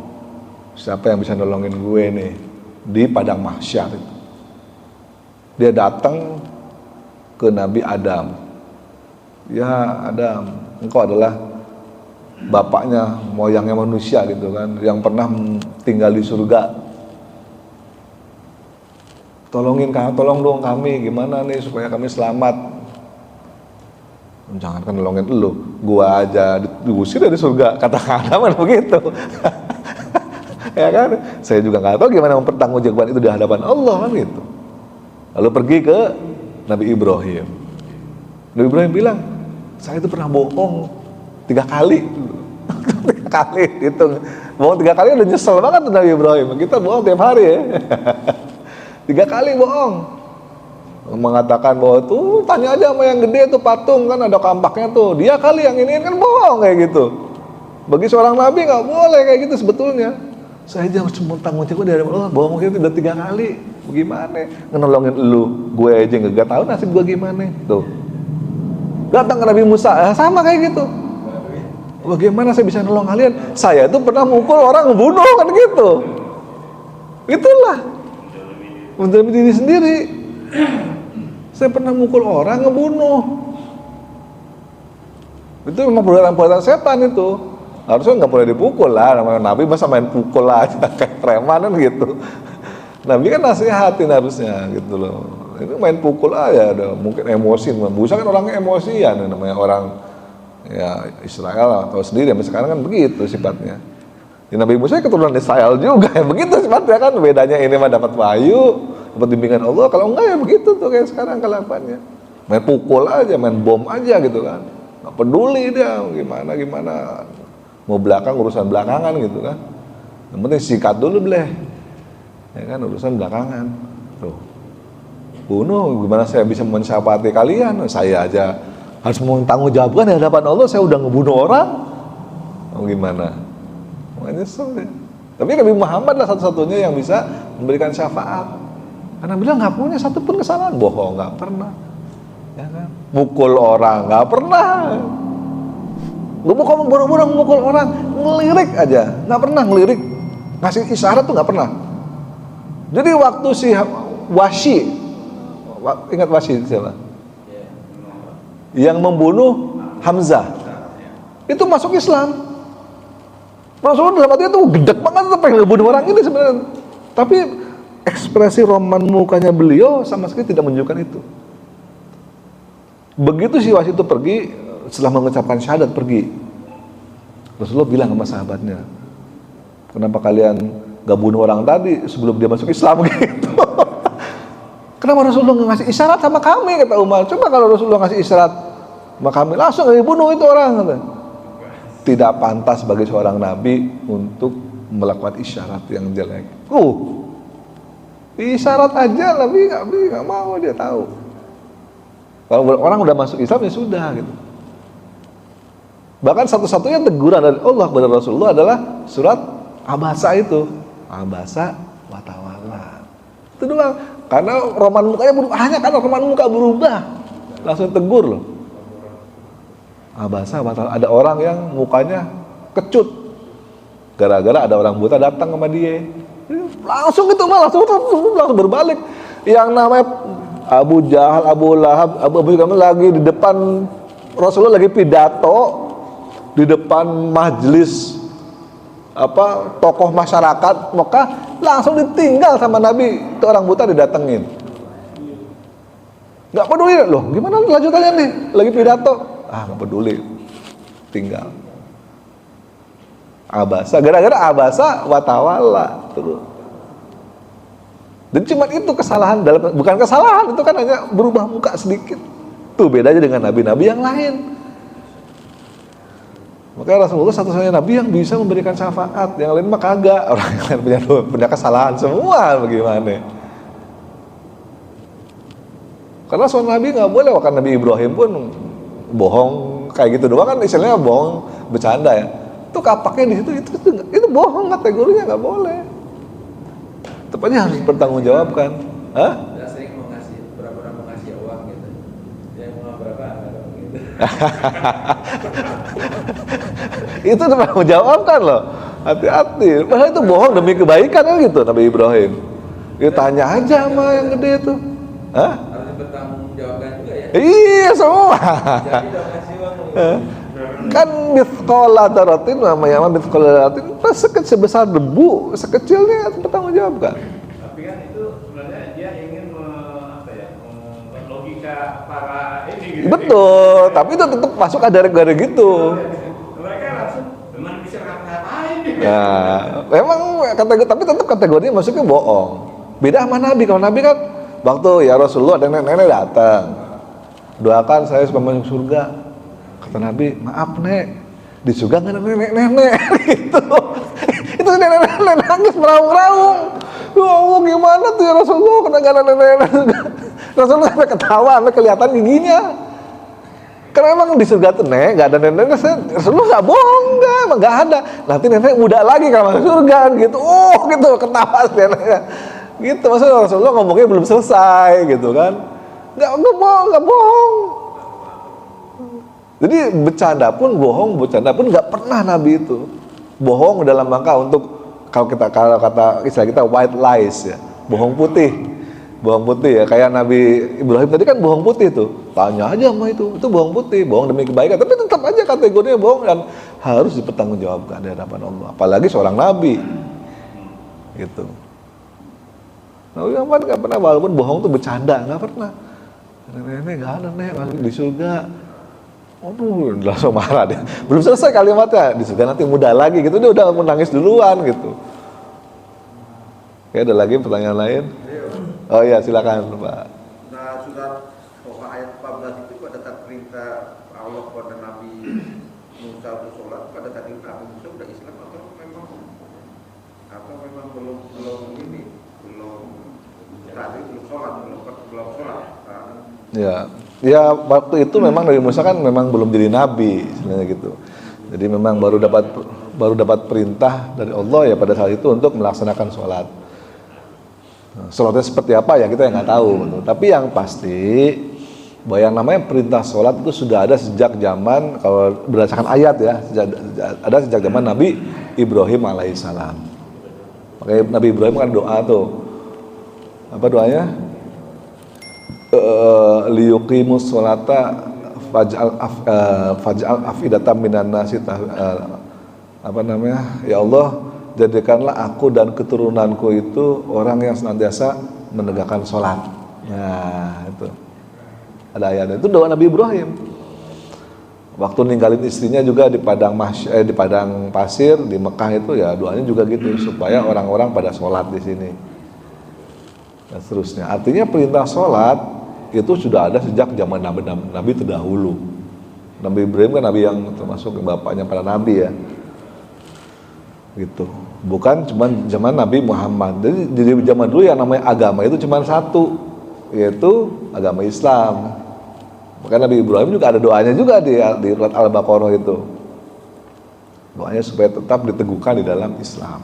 Siapa yang bisa nolongin gue nih di padang mahsyar itu? Dia datang ke Nabi Adam. Ya Adam, engkau adalah bapaknya, moyangnya manusia gitu kan, yang pernah tinggal di surga. Tolong dong kami, gimana nih supaya kami selamat. Jangan kan nolongin lu, gua aja diusir dari surga, kata Adam begitu. Ya kan, saya juga nggak tahu gimana mempertanggungjawabkan itu di hadapan Allah kan gitu. Lalu pergi ke Nabi Ibrahim. Nabi Ibrahim bilang, saya itu pernah bohong 3 kali. 3 kali gitu. Bohong 3 kali udah nyesel banget tuh Nabi Ibrahim. Kita bohong tiap hari ya. 3 kali bohong. Mengatakan bahwa tuh tanya aja sama yang gede tuh patung kan ada kampaknya tuh. Dia kali yang ini kan bohong kayak gitu. Bagi seorang nabi nggak boleh kayak gitu sebetulnya. Saya aja harus tanggung jawab dari Allah, bohong itu udah 3 kali. Bagaimana? Ngenolongin lu, gue aja nggak tahu nasib gue gimana. Tuh. Datang ke Nabi Musa, sama kayak gitu. Bagaimana saya bisa nolong kalian? Saya itu pernah mukul orang ngebunuh kan gitu. Itulah menjalani diri sendiri. Saya pernah mukul orang ngebunuh. Itu memang perbuatan setan itu. Harusnya nggak boleh dipukul lah, namanya Nabi masa main pukul aja kayak preman kan gitu. Nabi kan nasihatin harusnya gitu loh. Ini main pukul aja, ada mungkin emosi. Musa kan orangnya emosian, namanya orang ya Israel atau sendiri. Sampai sekarang kan begitu sifatnya. Ya, Nabi Musa keturunan Israel juga, ya begitu sifatnya kan. Bedanya ini mah dapat wahyu, dapat bimbingan Allah. Kalau enggak ya begitu tuh kayak sekarang kelakuannya. Main pukul aja, main bom aja gitu kan. Nggak peduli dia gimana. Mau belakang urusan belakangan gitu kan. Yang penting sikat dulu bleh. Ya kan urusan belakangan. Tuh. Bunuh, gimana saya bisa mensyafaati kalian? Saya aja harus tanggung jawabkan di hadapan Allah, saya udah ngebunuh orang. Gimana? Nyesel deh. Tapi Nabi Muhammad lah satu-satunya yang bisa memberikan syafaat. Karena bilang nggak punya satu pun kesalahan, bohong nggak pernah. Ya kan? Mukul orang nggak pernah. Gue mau buru-buru mukul orang, ngelirik aja, nggak pernah ngelirik, ngasih isyarat tuh nggak pernah. Jadi waktu si Wahsy, ingat Wahsy siapa? Yang membunuh Hamzah, itu masuk Islam. Rasulullah dalam hati itu gedek banget tuh pengen ngebunuh orang ini sebenarnya. Tapi ekspresi roman mukanya beliau sama sekali tidak menunjukkan itu. Begitu si Wahsy itu pergi, setelah mengucapkan syahadat pergi, Rasulullah bilang sama sahabatnya, kenapa kalian gak bunuh orang tadi sebelum dia masuk Islam gitu. Kenapa Rasulullah gak ngasih isyarat sama kami, kata Umar. Coba kalau Rasulullah ngasih isyarat sama kami, langsung dibunuh itu orang, kata. Tidak pantas bagi seorang nabi untuk melakukan isyarat yang jelek. Isyarat aja Nabi nggak mau, dia tahu. Kalau orang udah masuk Islam ya sudah gitu. Bahkan satu-satunya teguran dari Allah kepada Rasulullah adalah surat Abasa itu. Abasa wa tawalla. Itu doang. Karena roman mukanya berubah, hanya karena roman muka berubah. Langsung tegur loh. Abasa wa tawalla. Ada orang yang mukanya kecut. Gara-gara ada orang buta datang sama dia. Langsung gitu mah, langsung berbalik. Yang namanya Abu Jahal, Abu Lahab, Abu Jahal lagi di depan Rasulullah lagi pidato di depan majelis tokoh masyarakat Mekah, langsung ditinggal sama Nabi. Itu orang buta didatengin. Nggak peduli loh, gimana lanjutannya nih? Lagi pidato, nggak peduli, tinggal. Abasa, gara-gara abasa wa tawalla terus. Dan cuma itu kesalahan bukan kesalahan, itu kan hanya berubah muka sedikit. Tuh bedanya dengan nabi-nabi yang lain. Makanya Rasulullah satu-satunya nabi yang bisa memberikan syafaat, yang lain mah kagak. Orang yang lain punya kesalahan semua, bagaimana? Karena seorang nabi nggak boleh, kan Nabi Ibrahim pun bohong kayak gitu doang kan, istilahnya bohong bercanda ya. Itu kapaknya di situ, itu bohong, kategorinya nggak boleh. Tepatnya harus bertanggungjawabkan. Hah? Udah sering mau ngasih, berapa mau ngasih uang gitu. Dia mau berapa gitu. Itu bertanggungjawabkan loh. Hati-hati. Padahal itu bohong demi kebaikan kan gitu Nabi Ibrahim. Dia tanya aja sama yang gede itu. Hah? Harus bertanggungjawabkan juga ya. Iya semua. Jadi udah ngasih uang gitu. Kan mithqala dzarratin wa ma ya'mal mithqala dzarratin, sebesar debu, sekecilnya harus bertanggungjawabkan. Tapi kan itu sebenarnya dia ingin logika para ini gitu. Betul, tapi itu tetap masuk ada gitu. Mereka langsung teman bisa ngapain gitu. Nah, memang kategori, tapi tetap kategorinya masuknya bohong. Beda sama Nabi. Kalau Nabi kan waktu ya Rasulullah ada nenek-nenek datang, doakan saya supaya masuk surga. Kata Nabi, maaf nek, di surga nggak ada nenek-nenek gitu. Itu nenek-nenek nangis meraung-raung. Ya Allah, gimana tuh ya Rasulullah, kena nggak ada nenek-nenek. Rasulullah sampai ketawa, sampai kelihatan giginya. Karena emang di surga tuh nggak ada nenek-nenek. Rasulullah nggak bohong, emang nggak ada. Nanti nenek muda lagi kalau masuk surga gitu. Oh gitu, ketawa neneknya. Gitu, maksudnya Rasulullah ngomongnya belum selesai gitu kan. Nggak bohong. Jadi bercanda pun bohong, bercanda pun nggak pernah Nabi itu bohong dalam rangka untuk kalau kata istilah kita white lies ya, bohong putih ya, kayak Nabi Ibrahim tadi kan bohong putih tuh, tanya aja sama itu bohong putih, bohong demi kebaikan, tapi tetap aja kategorinya bohong dan harus dipertanggungjawabkan di hadapan Allah. Apalagi seorang nabi, gitu. Nabi Muhammad nggak pernah, walaupun bohong tuh bercanda, nggak pernah. Nenek nggak ada nek masuk di surga. Aduh, langsung marah dia. Belum selesai kalimatnya, di surga nanti muda lagi gitu, dia udah menangis duluan gitu. Oke, ada lagi pertanyaan lain? Oh iya, silakan Pak. Nah, surat Toha ayat 14 itu pada saat perintah Allah kepada Nabi Musa untuk sholat, pada saat itu Nabi Musa udah Islam atau memang belum ini belum tadi belum sholat. Ya waktu itu memang Nabi Musa kan memang belum jadi nabi sebenarnya gitu. Jadi memang baru dapat perintah dari Allah ya pada saat itu untuk melaksanakan sholat. Nah, sholatnya seperti apa ya kita yang nggak tahu. Betul. Tapi yang pasti bahwa yang namanya perintah sholat itu sudah ada sejak zaman, kalau berdasarkan ayat ya, ada sejak zaman Nabi Ibrahim alaihissalam. Makanya Nabi Ibrahim kan doa tuh, apa doanya? Liyuqimus sholata faj'al afidatam minan nasi ya Allah, jadikanlah aku dan keturunanku itu orang yang senantiasa menegakkan sholat. Nah itu ada ayat itu, doa Nabi Ibrahim waktu ninggalin istrinya juga di padang pasir di Mekah itu, ya doanya juga gitu supaya orang-orang pada sholat di sini dan seterusnya. Artinya perintah sholat itu sudah ada sejak zaman Nabi terdahulu. Nabi Ibrahim kan Nabi yang termasuk bapaknya para Nabi ya, gitu. Bukan cuma zaman Nabi Muhammad. Jadi zaman dulu yang namanya agama itu cuma satu, yaitu agama Islam. Maka Nabi Ibrahim juga ada doanya juga di surat Al-Baqarah itu. Doanya supaya tetap diteguhkan di dalam Islam.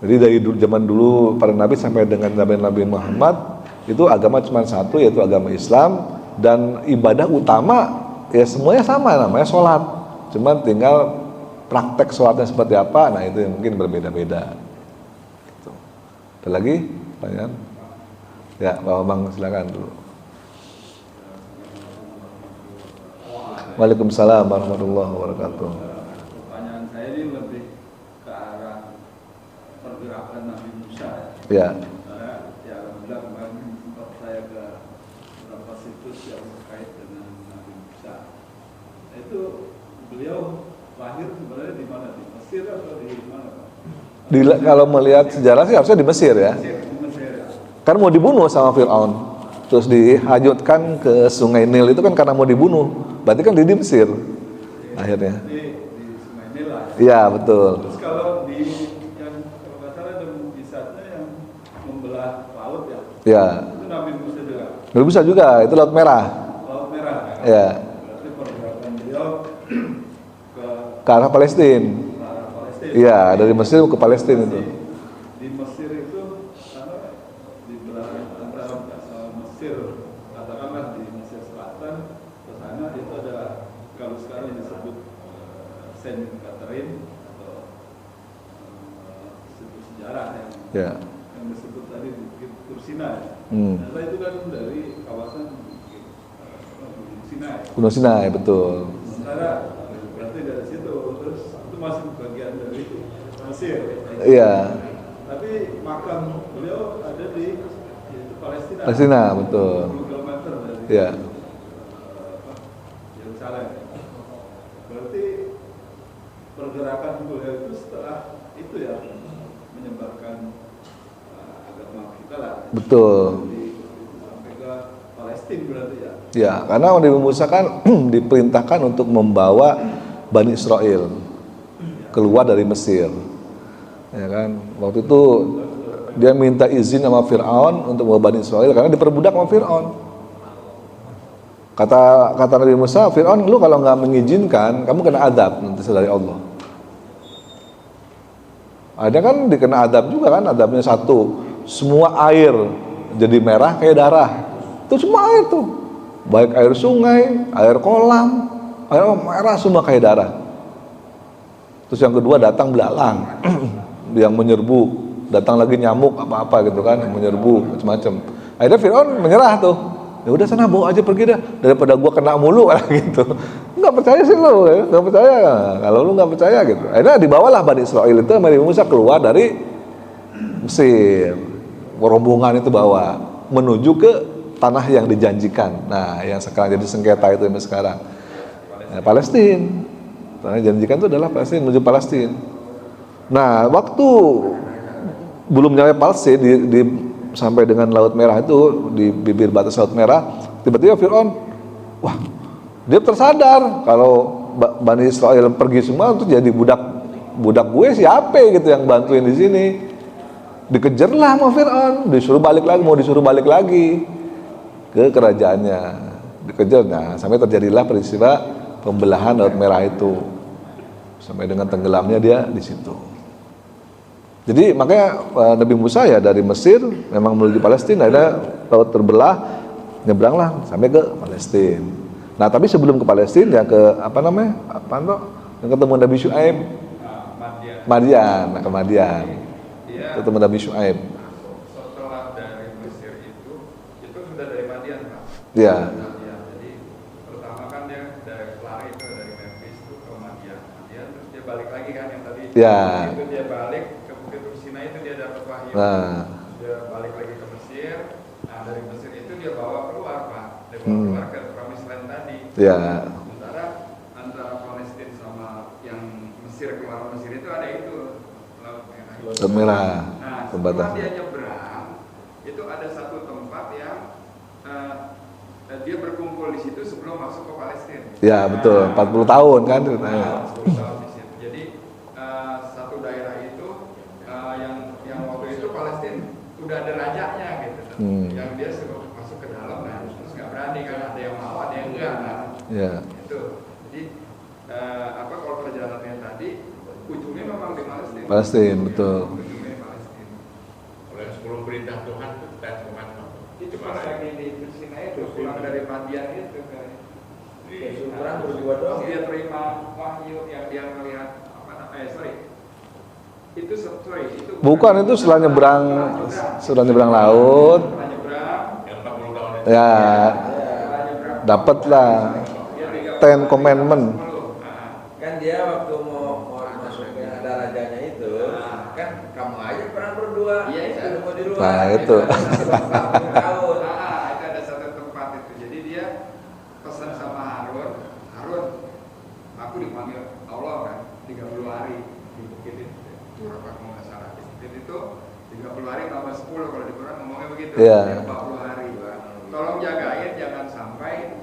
Jadi dari zaman dulu para Nabi sampai dengan Nabi Muhammad itu agama cuma satu, yaitu agama Islam, dan ibadah utama ya semuanya sama, namanya sholat. Cuma tinggal praktek sholatnya seperti apa, nah itu yang mungkin berbeda-beda. Gitu. Ada lagi pertanyaan? Ya, Pak Bambang silakan dulu. Waalaikumsalam warahmatullahi wabarakatuh. Pertanyaan saya ini lebih ke arah pergerakan Nabi Musa. Ya. Ya, alhamdulillah kemarin sempat saya ke beberapa situs yang terkait dengan Nabi Musa. Itu beliau lahir sebenarnya di mana? Di Mesir atau di mana, Pak? Kalau melihat sejarah sih harusnya di Mesir ya. Di Mesir ya. Kan mau dibunuh sama Fir'aun, terus dihanyutkan ke Sungai Nil, itu kan karena mau dibunuh. Berarti kan di Mesir akhirnya. Di Sungai Nil lah. Iya betul. Terus kalau yang kalau nggak salah ada mukjizatnya yang membelah laut ya. Ya. Itu Nabi Musa juga. Nggak bisa juga, itu Laut Merah. Laut Merah. Ya. Berarti pergerakan beliau Ke arah Palestina. arah Palestina. Iya, dari Mesir ke Palestina itu. Di Mesir itu karena di belahan antara Mesir, katakanlah di Mesir Selatan ke sana itu ada kalau sekarang disebut Saint Catherine atau situs sejarah Ya. yang disebut tadi Bukit Tursina. Hmm. Nah, itu kan dari kawasan Bukit Sinai. Gunung Sinai betul. Sementara berarti dari situ terus itu masih bagian dari Mesir. Iya. Tapi makam beliau ada di yaitu Palestina. Palestina betul. 10 km dari Iya. Yerusalem. Berarti pergerakan beliau itu setelah itu ya menyebarkan agama kita lah. Betul. Sampai ke Palestina berarti ya. Ya, karena Nabi Musa kan diperintahkan untuk membawa Bani Israel keluar dari Mesir. Ya kan, waktu itu dia minta izin sama Fir'aun untuk membawa Bani Israel karena diperbudak sama Fir'aun. Kata Nabi Musa, Fir'aun, lu kalau nggak mengizinkan, kamu kena adab nanti dari Allah. Ada kan dikena adab juga kan, adabnya satu, semua air jadi merah kayak darah. Itu semua air tuh, baik air sungai, air kolam, air merah semua kayak darah. Terus yang kedua datang belalang yang menyerbu, datang lagi nyamuk apa-apa gitu kan, yang menyerbu macam-macam. Akhirnya Fir'aun menyerah tuh. Ya udah sana bawa aja pergi dah, daripada gua kena mulu gitu. nggak percaya sih lo, ya? Nggak percaya. Kalau lu nggak percaya gitu. Akhirnya dibawalah Bani Israel itu Nabi Musa keluar dari Mesir. Rombongan itu bawa menuju ke tanah yang dijanjikan. Nah, yang sekarang jadi sengketa itu sampai sekarang. Nah, Palestina. Tanah yang dijanjikan itu adalah Palestina, menuju Palestina. Nah, waktu belum nyampe Palestina sampai dengan Laut Merah itu di bibir batas Laut Merah, tiba-tiba Fir'aun, wah, dia tersadar kalau Bani Israel pergi semua itu jadi budak gue siapa gitu yang bantuin di sini. Dikejarlah sama Fir'aun, disuruh balik lagi ke kerajaannya, dikejar. Nah, sampai terjadilah peristiwa pembelahan Laut Merah itu, sampai dengan tenggelamnya dia di situ. Jadi makanya Nabi Musa ya dari Mesir memang menuju Palestina, ada laut terbelah, nyebranglah sampai ke Palestina. Nah, tapi sebelum ke Palestina ya ke yang ketemu Nabi Syuaib, Madian, ke Madian. Ketemu Nabi Syuaib. Setelah dari Mesir itu sudah dari Madian, Pak. Iya. Jadi pertama kan dia dari lari itu dari Memphis itu ke Madian, terus dia balik lagi kan yang tadi. Iya. Itu dia balik ke Bukit Sinai itu dia dapat wahyu. Nah. Dia balik lagi ke Mesir. Nah, dari Mesir itu dia bawa keluar, Pak. Dia bawa keluar ke Promised Land tadi. Iya. Sementara antara Palestina sama yang Mesir, keluar Mesir itu ada itu Laut Merah. Laut Merah. Nah, setelah Pembatas. dia nyebrang, itu ada satu tempat yang dia berkumpul di situ sebelum masuk ke Palestina. Ya betul, 40 tahun kan ceritanya. 10 tahun di situ. Jadi satu daerah itu yang waktu itu Palestina udah ada rajanya gitu. Yang dia suruh masuk ke dalam, nah terus nggak berani kan, ada yang mau, ada yang enggak. Nah, Ya. itu. Jadi kalau perjalanannya tadi ujungnya memang di Palestina. Palestina, betul. Ujungnya Palestina. Oleh 10 perintah Tuhan dan Tuhan Itu pas lagi di Sinai itu pulang dari Madian itu kan. Perang berdua doang Dia terima wahyu yang dia melihat itu Bukan, itu setelah nyebrang laut. Setelah nyebrang yang 40 tahun itu. Ya, dapatlah Ten Commandment. kan dia waktu mau masukin ada rajanya itu kan kamu aja perang berdua Iya, saya nunggu di luar. Nah, itu. Tahun itu ada satu tempat itu. Jadi dia pesan sama Harun, aku dipanggil Allah kan 30 hari di bukit itu. Berapa kalau nggak salah di bukit itu 30 hari tambah 10 kalau di Quran ngomongnya begitu. Iya. 40 hari. Tolong jagain jangan sampai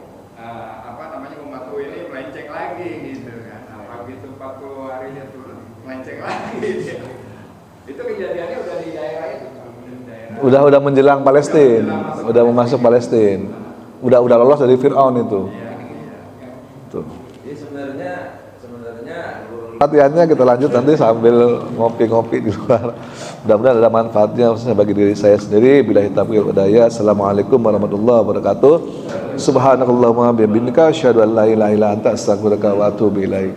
umatku ini melenceng lagi gitu kan. Apa gitu 40 hari dia turun melenceng lagi dia. Itu kejadiannya udah di daerah itu. Udah menjelang Palestina, udah mau masuk Palestina. Udah lolos dari Fir'aun itu. Tuh. jadi sebenarnya Latihannya kita lanjut nanti sambil ngopi-ngopi di luar. Mudah-mudahan ada manfaatnya khususnya bagi diri saya sendiri. Billahi taufiq wal hidayah. Assalamualaikum warahmatullahi wabarakatuh. Subhanakallahumma bihamdika asyhadu an la ilaha illa anta astaghfiruka wa atubu ilaik.